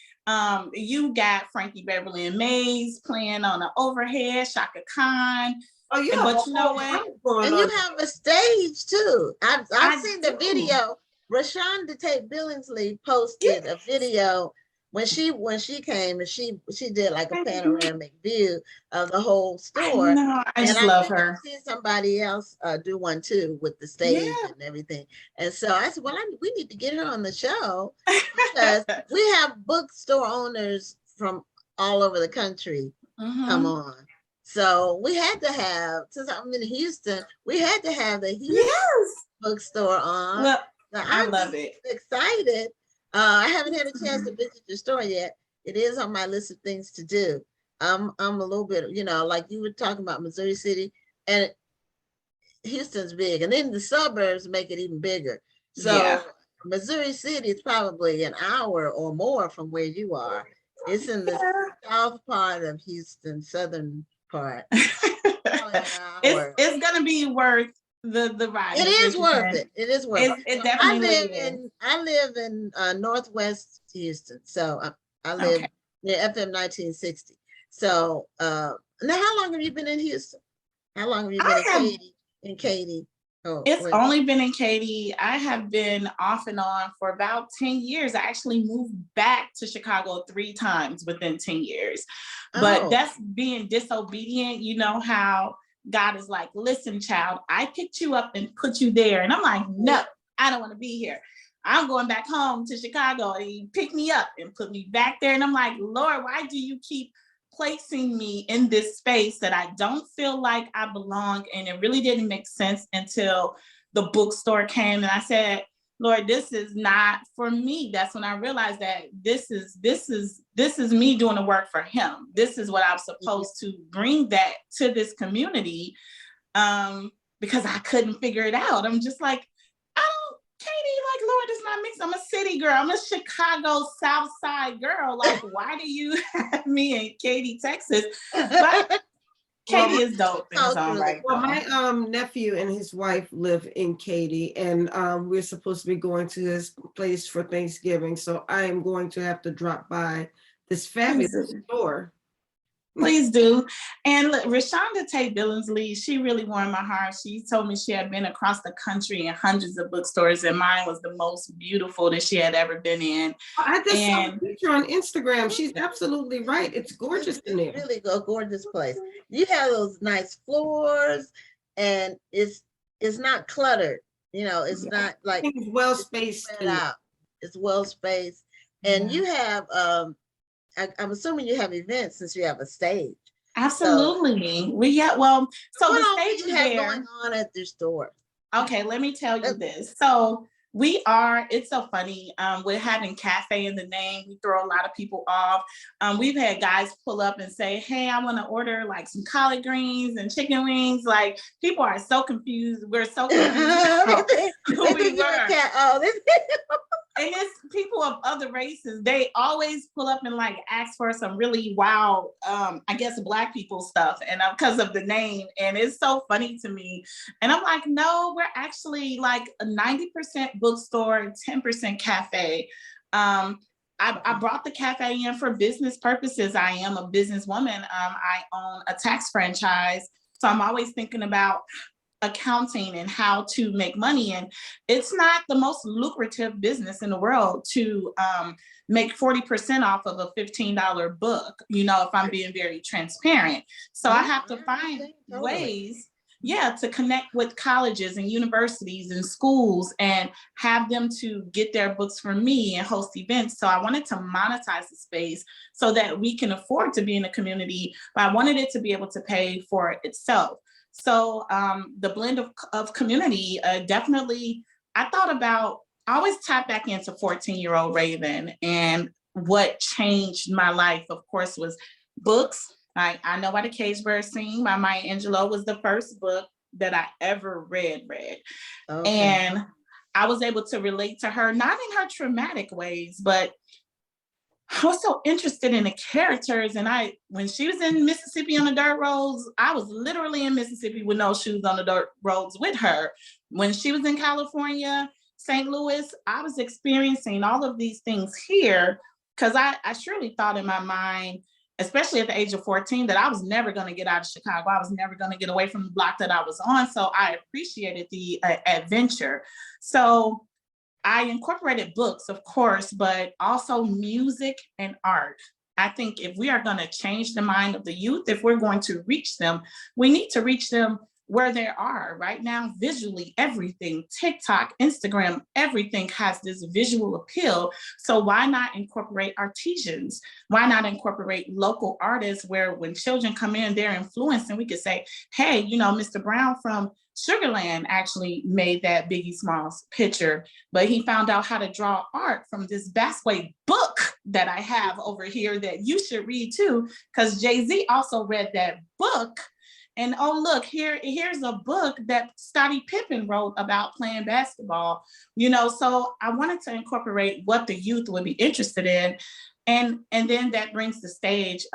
You got Frankie Beverly and Mays playing on the overhead, Shaka Khan. Oh, yeah. But you know what? And you have a stage too. I've seen the video. Rashonda Tate Billingsley posted a video when she came and she did like a panoramic view of the whole store. No, I just love her. I see somebody else do one too with the stage and everything. And so I said, well, we need to get her on the show because we have bookstore owners from all over the country come on. So we had to have, since I'm in Houston, we had to have the Houston bookstore on. Well, so I love it. Excited. I haven't had a chance to visit your store yet. It is on my list of things to do. I'm a little bit, like you were talking about Missouri City, and Houston's big, and then the suburbs make it even bigger. So Missouri City is probably an hour or more from where you are. It's in the south part of Houston, southern part. It's gonna be worth the ride. It is worth it. It is worth it. It definitely is. I live in Northwest Houston, so I live near FM 1960. So now, how long have you been in Houston? How long have you been in Katy? Oh, it's only been in Katy. I have been off and on for about 10 years. I actually moved back to Chicago 3 times within 10 years. But that's being disobedient. You know how God is like, listen, child, I picked you up and put you there. And I'm like, no, I don't want to be here. I'm going back home to Chicago. And he picked me up and put me back there. And I'm like, Lord, why do you keep placing me in this space that I don't feel like I belong? And it really didn't make sense until the bookstore came. And I said, Lord, this is not for me. That's when I realized that this is me doing the work for him. This is what I'm supposed to bring that to this community, because I couldn't figure it out. I'm just like, Katie, like, Lord, it's not mixed. I'm a city girl. I'm a Chicago South Side girl. Like, why do you have me in Katy, Texas? But Katy is dope in its own right. Well, my nephew and his wife live in Katy, and we're supposed to be going to his place for Thanksgiving. So I am going to have to drop by this fabulous store. Please do. And look, Rashonda Tate Billingsley, she really warmed my heart. She told me she had been across the country in hundreds of bookstores, and mine was the most beautiful that she had ever been in. I just saw a picture on Instagram. She's absolutely right. It's gorgeous in there. It's really a gorgeous place. You have those nice floors, and it's not cluttered. It's not like it's well spaced out. It's well spaced, and you have I'm assuming you have events since you have a stage. Absolutely. So the stage is there. Going on at the store. Okay, let me tell you this. So it's so funny. We're having cafe in the name. We throw a lot of people off. We've had guys pull up and say, hey, I want to order like some collard greens and chicken wings. Like, people are so confused. We're so confused. Who we were. And it's people of other races. They always pull up and like ask for some really wild, I guess, Black people stuff, and because of the name. And it's so funny to me. And I'm like, no, we're actually like a 90% bookstore, 10% cafe. I brought the cafe in for business purposes. I am a businesswoman. I own a tax franchise. So I'm always thinking about accounting and how to make money. And it's not the most lucrative business in the world to make 40% off of a $15 book, if I'm being very transparent. So I have to find ways, to connect with colleges and universities and schools and have them to get their books from me and host events. So I wanted to monetize the space so that we can afford to be in the community, but I wanted it to be able to pay for itself. So the blend of community, definitely, I always tap back into 14-year-old Raven, and what changed my life, of course, was books. I Know Why the Cage Birds Sing by Maya Angelou was the first book that I ever read. Okay. And I was able to relate to her, not in her traumatic ways, but I was so interested in the characters. And when she was in Mississippi on the dirt roads, I was literally in Mississippi with no shoes on the dirt roads with her. When she was in California, St. Louis, I was experiencing all of these things here because I surely thought in my mind, especially at the age of 14, that I was never going to get out of Chicago. I was never going to get away from the block that I was on. So I appreciated the adventure. So I incorporated books, of course, but also music and art. I think if we are going to change the mind of the youth, if we're going to reach them, we need to reach them where they are right now. Visually, everything, TikTok, Instagram, everything has this visual appeal. So why not incorporate artisans? Why not incorporate local artists where when children come in, they're influenced, and we could say, hey, Mr. Brown from Sugarland actually made that Biggie Smalls picture, but he found out how to draw art from this Basquiat book that I have over here that you should read too, because Jay-Z also read that book. And oh, look, here's a book that Scottie Pippen wrote about playing basketball, so I wanted to incorporate what the youth would be interested in. And then that brings the stage,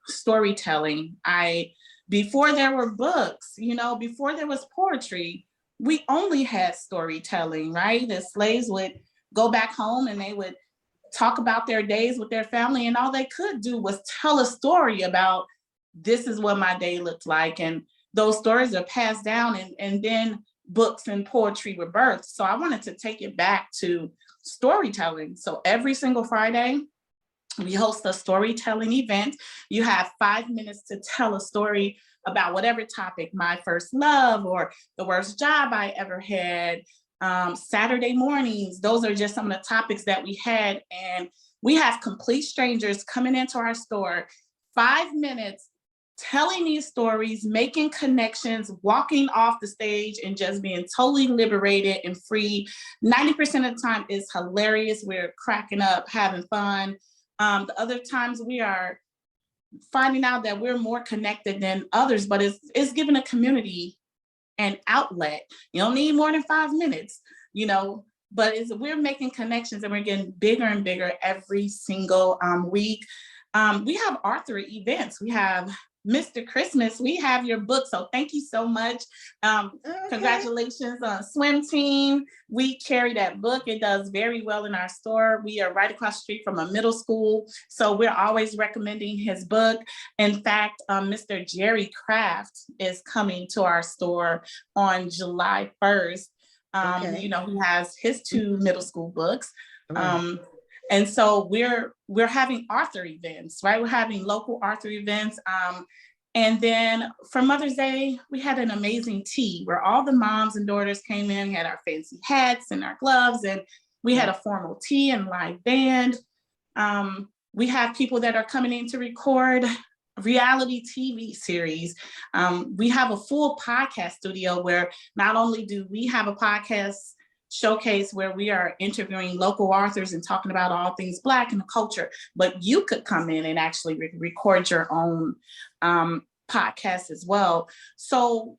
storytelling. Before there were books, before there was poetry, we only had storytelling, right? The slaves would go back home and they would talk about their days with their family, and all they could do was tell a story about, this is what my day looked like. And those stories are passed down, and then books and poetry were birthed. So I wanted to take it back to storytelling. So every single Friday, we host a storytelling event. You have 5 minutes to tell a story about whatever topic, my first love or the worst job I ever had. Saturday mornings, those are just some of the topics that we had. And we have complete strangers coming into our store, 5 minutes, telling these stories, making connections, walking off the stage and just being totally liberated and free. 90% of the time is hilarious. We're cracking up, having fun. The other times we are finding out that we're more connected than others, but it's giving a community an outlet. You don't need more than 5 minutes, but we're making connections, and we're getting bigger and bigger every single week. We have author events. We have Mr. Christmas, we have your book. So thank you so much. Congratulations on Swim Team. We carry that book. It does very well in our store. We are right across the street from a middle school. So we're always recommending his book. In fact, Mr. Jerry Kraft is coming to our store on July 1st. He has his 2 middle school books. And so we're having author events, right? We're having local author events. And then for Mother's Day, we had an amazing tea where all the moms and daughters came in, we had our fancy hats and our gloves, and we had a formal tea and live band. We have people that are coming in to record reality TV series. We have a full podcast studio where not only do we have a podcast showcase where we are interviewing local authors and talking about all things Black and the culture, but you could come in and actually record your own podcast as well. So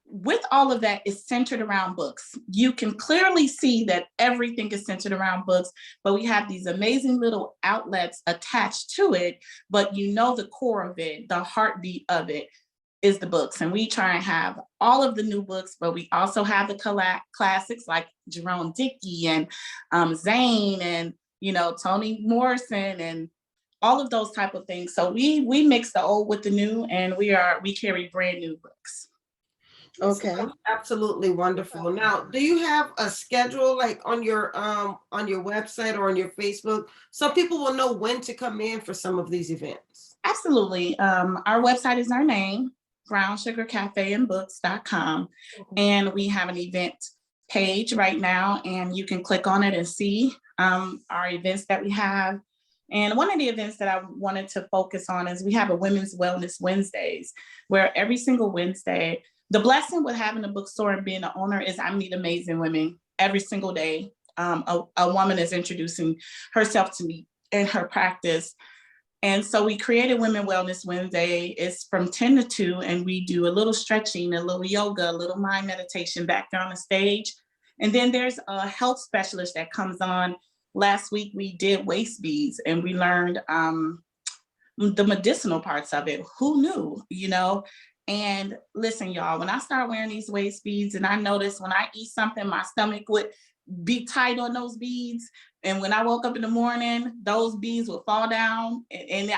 with all of that, it's centered around books. You can clearly see that everything is centered around books, but we have these amazing little outlets attached to it, but the core of it, the heartbeat of it is the books. And we try and have all of the new books, but we also have the classics like Jerome Dickey and Zane and Toni Morrison and all of those type of things. So we mix the old with the new, and we carry brand new books. Okay. Sounds absolutely wonderful. Now, do you have a schedule like on your website or on your Facebook so people will know when to come in for some of these events? Absolutely. Our website is our name, brownsugarcafeandbooks.com. And we have an event page right now, and you can click on it and see our events that we have. And one of the events that I wanted to focus on is we have a Women's Wellness Wednesdays, where every single Wednesday, the blessing with having a bookstore and being the owner is I meet amazing women every single day. A woman is introducing herself to me in her practice. And so we created Women Wellness Wednesday. It's from 10 to 2, and we do a little stretching, a little yoga, a little mind meditation back there on the stage. And then there's a health specialist that comes on. Last week, we did waist beads, and we learned the medicinal parts of it. Who knew, And listen, y'all, when I start wearing these waist beads, and I noticed when I eat something, my stomach would be tight on those beads. And when I woke up in the morning, those beads would fall down, and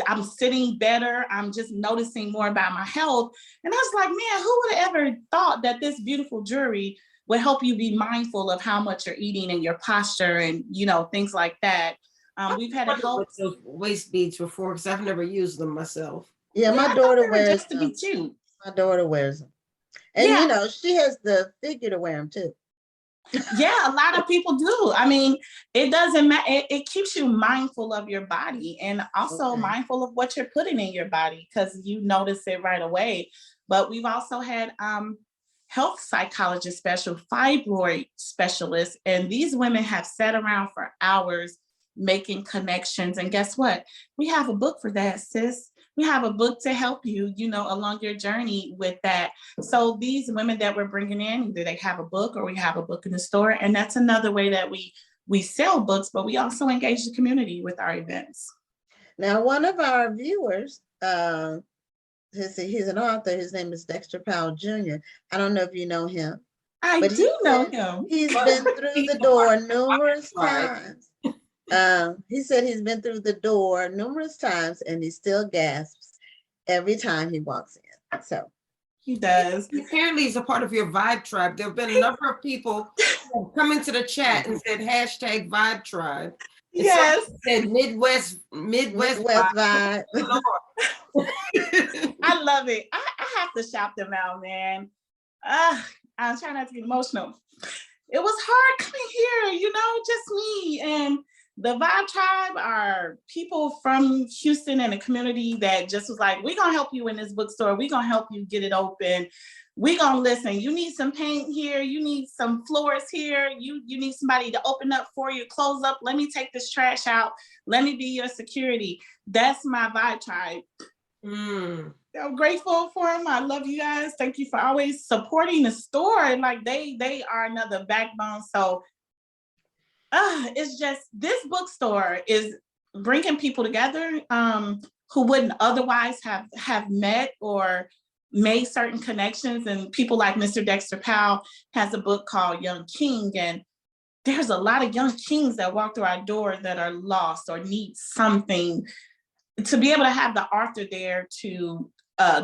I'm sitting better. I'm just noticing more about my health. And I was like, man, who would have ever thought that this beautiful jewelry would help you be mindful of how much you're eating and your posture and, things like that. We've had a help. Those waist beads before, because I've never used them myself. Yeah, my I thought daughter they were wears just to them. be cute. My daughter wears them. And Yeah. she has the figure to wear them too. Yeah, a lot of people do. I mean, it doesn't matter. It keeps you mindful of your body, and also Okay. mindful of what you're putting in your body, because you notice it right away. But we've also had health psychologist fibroid specialists, and these women have sat around for hours making connections. And guess what? We have a book for that, sis. We have a book to help you, along your journey with that. So these women that we're bringing in, either they have a book or we have a book in the store. And that's another way that we sell books, but we also engage the community with our events. Now, one of our viewers, he's an author. His name is Dexter Powell Jr. I don't know if you know him. I But do know him. He's been through the door numerous times. He said he's been through the door numerous times, and he still gasps every time he walks in. So he does. Apparently, he's a part of your Vibe Tribe. There have been a number of people who have come into the chat and said hashtag Vibe Tribe. Yes. Said Midwest vibe. I love it. I have to shout them out, man. I'm trying not to get emotional. It was hard coming here, just me. And the Vibe Tribe are people from Houston and the community that just was like, we're going to help you in this bookstore. We're going to help you get it open. We're going to listen. You need some paint here. You need some floors here. You need somebody to open up for you, close up. Let me take this trash out. Let me be your security. That's my Vibe Tribe. I'm grateful for them. I love you guys. Thank you for always supporting the store. Like they are another backbone. So it's just, this bookstore is bringing people together who wouldn't otherwise have met or made certain connections. And people like Mr. Dexter Powell has a book called Young King. And there's a lot of young kings that walk through our door that are lost or need something. To be able to have the author there to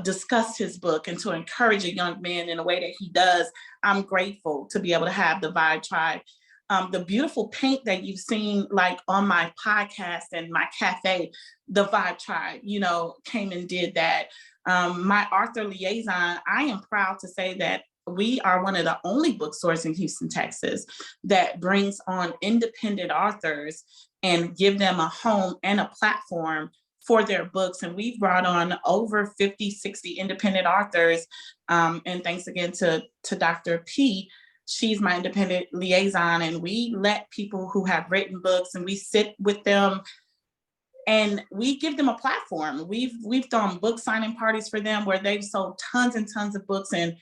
discuss his book and to encourage a young man in a way that he does, I'm grateful to be able to have the Vibe Tribe. The beautiful paint that you've seen like on my podcast and my cafe, the Vibe Tribe, came and did that. My author liaison, I am proud to say that we are one of the only bookstores in Houston, Texas, that brings on independent authors and give them a home and a platform for their books. And we've brought on over 50, 60 independent authors. And thanks again to Dr. P. She's my independent liaison, and we let people who have written books and we sit with them and we give them a platform. We've done book signing parties for them where they've sold tons and tons of books. And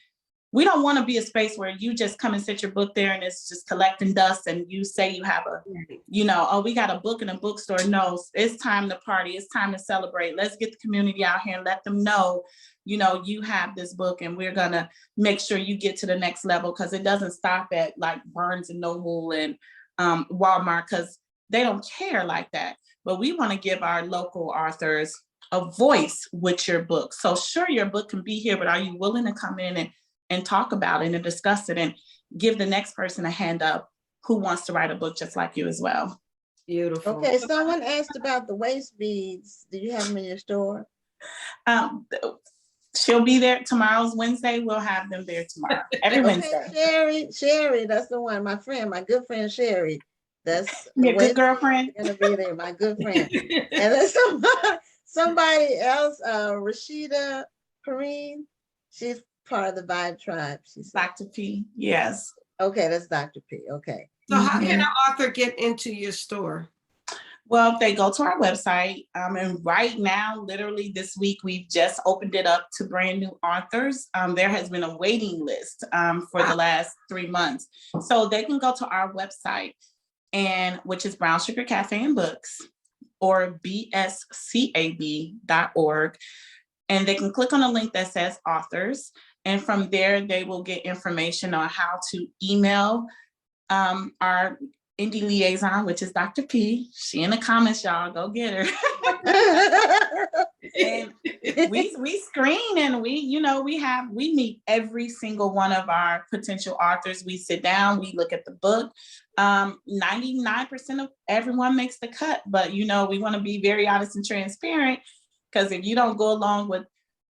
we don't want to be a space where you just come and sit your book there and it's just collecting dust and you say you have we got a book in a bookstore. No, it's time to party. It's time to celebrate. Let's get the community out here and let them know, you have this book and we're going to make sure you get to the next level, because it doesn't stop at like Barnes and Noble and Walmart, because they don't care like that. But we want to give our local authors a voice with your book. So sure, your book can be here, but are you willing to come in and talk about it and discuss it and give the next person a hand up who wants to write a book just like you as well? Beautiful. Okay, someone asked about the waist beads. Do you have them in your store? She'll be there. Tomorrow's Wednesday. We'll have them there tomorrow. Every Wednesday. Sherry, that's the one. My friend, my good friend Sherry. That's your good girlfriend. Gonna be there, my good friend. And then somebody else, Rashida Perrine. She's part of the Vibe Tribe. She's Dr. P. Yes. Okay, that's Dr. P. Okay. So how can an author get into your store? Well, if they go to our website, and right now, literally this week, we've just opened it up to brand new authors. There has been a waiting list for the last 3 months. So they can go to our website, which is Brown Sugar Cafe and Books, or bscab.org. And they can click on a link that says authors. And from there, they will get information on how to email our indie liaison, which is Dr. P. She in the comments, y'all, go get her. And we screen and we meet every single one of our potential authors. We sit down, we look at the book. 99% of everyone makes the cut, but we want to be very honest and transparent, because if you don't go along with,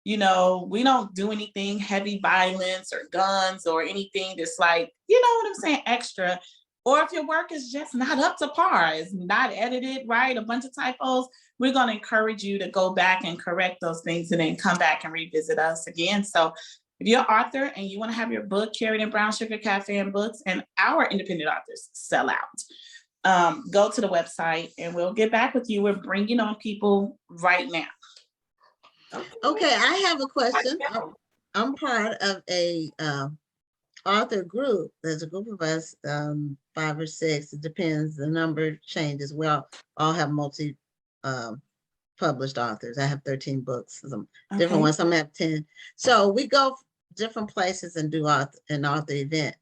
we don't do anything heavy violence or guns or anything that's like, what I'm saying, extra. Or if your work is just not up to par, it's not edited right, a bunch of typos, we're going to encourage you to go back and correct those things and then come back and revisit us again. So if you're an author and you want to have your book carried in Brown Sugar Cafe and Books, and our independent authors sell out, go to the website and we'll get back with you. We're bringing on people right now. Okay, I have a question. I'm part of a author group. There's a group of us, 5 or 6. It depends. The number changes. We all have multi published authors. I have 13 books. Some different ones. Some have 10. So we go different places and do an author event.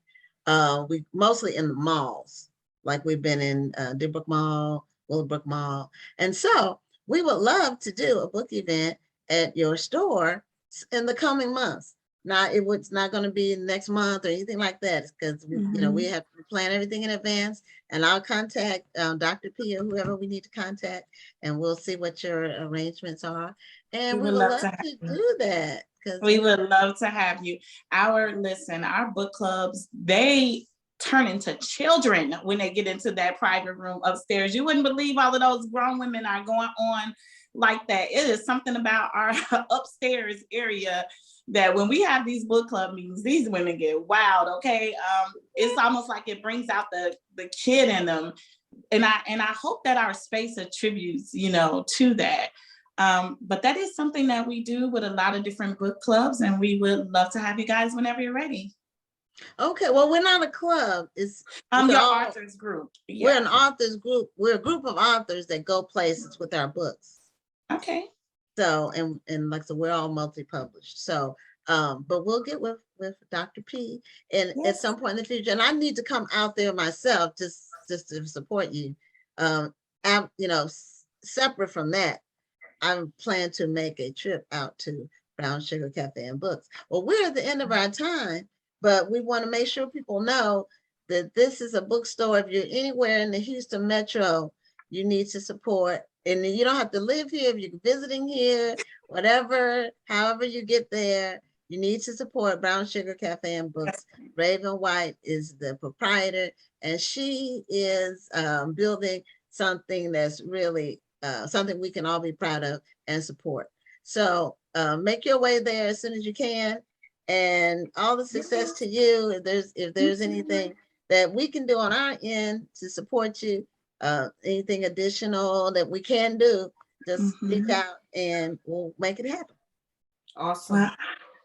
We mostly in the malls. Like we've been in Deerbrook Mall, Willowbrook Mall, and so we would love to do a book event at your store in the coming months. Now, it's not going to be next month or anything like that, because we have to plan everything in advance. And I'll contact Dr. P or whoever we need to contact, and we'll see what your arrangements are. And we would love to do that. We would love to have you. Our book clubs, they turn into children when they get into that private room upstairs. You wouldn't believe all of those grown women are going on like that. It is something about our upstairs area that when we have these book club meetings, these women get wild. Okay. It's almost like it brings out the kid in them. And I hope that our space attributes, to that. But that is something that we do with a lot of different book clubs, and we would love to have you guys whenever you're ready. Okay, well, we're not a club. It's your authors group. Yeah. We're an authors group. We're a group of authors that go places with our books. Okay. So, and like I said, we're all multi-published. So, but we'll get with Dr. P and at some point in the future. And I need to come out there myself just to support you. Separate from that, I'm planning to make a trip out to Brown Sugar Cafe and Books. Well, we're at the end of our time, but we want to make sure people know that this is a bookstore. If you're anywhere in the Houston metro, you need to support. And you don't have to live here. If you're visiting here, however you get there, you need to support Brown Sugar Cafe and Books. Raven White is the proprietor, and she is building something that's really something we can all be proud of and support. So make your way there as soon as you can, and all the success to you. If there's anything that we can do on our end to support you, anything additional that we can do, just speak out and we'll make it happen. Awesome. Well,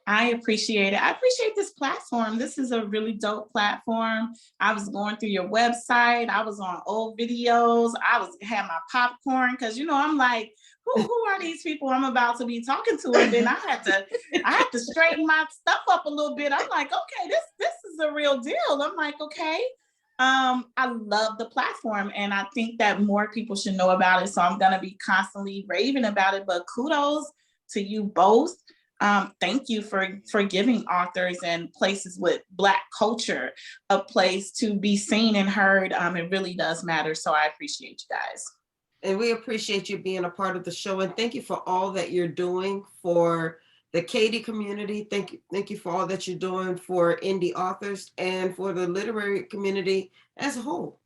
I appreciate it. I appreciate this platform. This is a really dope platform. I was going through your website. I was on old videos. I had my popcorn because I'm like, who are these people I'm about to be talking to? And then I had to straighten my stuff up a little bit. I'm like, okay, this is a real deal. I'm like, okay. I love the platform and I think that more people should know about it. So I'm going to be constantly raving about it, but kudos to you both. Thank you for giving authors and places with Black culture a place to be seen and heard. It really does matter. So I appreciate you guys. And we appreciate you being a part of the show. And thank you for all that you're doing for the Katy community. Thank you for all that you're doing for indie authors and for the literary community as a whole.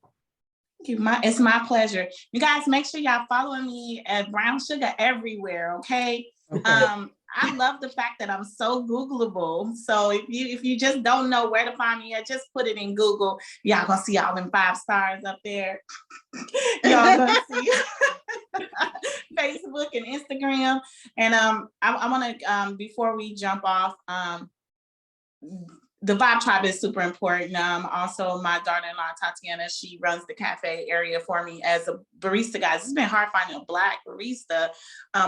Thank you. It's my pleasure. You guys make sure y'all following me at Brown Sugar everywhere, okay? I love the fact that I'm so Googleable. So if you just don't know where to find me, just put it in Google. Y'all gonna see all them 5 stars up there. Y'all gonna see Facebook and Instagram. And I want to before we jump off, the Vibe Tribe is super important. Also, my daughter-in-law Tatiana, she runs the cafe area for me as a barista. Guys, it's been hard finding a Black barista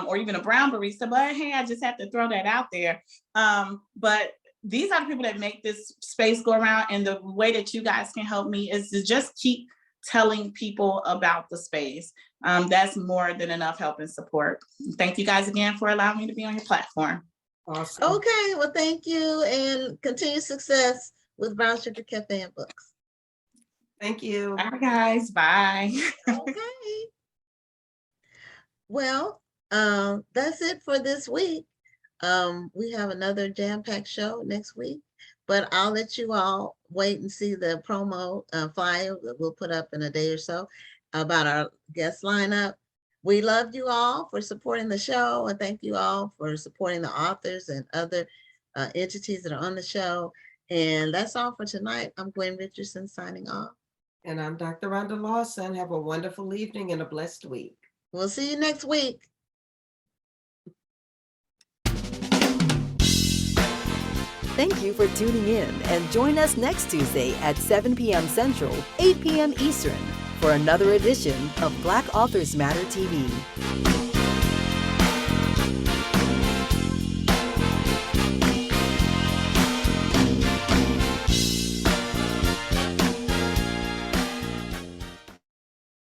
or even a brown barista. But hey, I just have to throw that out there. But these are the people that make this space go around. And the way that you guys can help me is to just keep telling people about the space. That's more than enough help and support. Thank you guys again for allowing me to be on your platform. Awesome. Okay, well, thank you and continued success with Brown Sugar Cafe and Books. Thank you. Bye, guys. Bye. Okay. Well, that's it for this week. We have another jam-packed show next week, but I'll let you all wait and see the promo flyer that we'll put up in a day or so about our guest lineup. We love you all for supporting the show, and thank you all for supporting the authors and other entities that are on the show. And that's all for tonight. I'm Gwen Richardson signing off. And I'm Dr. Rhonda Lawson. Have a wonderful evening and a blessed week. We'll see you next week. Thank you for tuning in and join us next Tuesday at 7 p.m. Central, 8 p.m. Eastern for another edition of Black Authors Matter TV.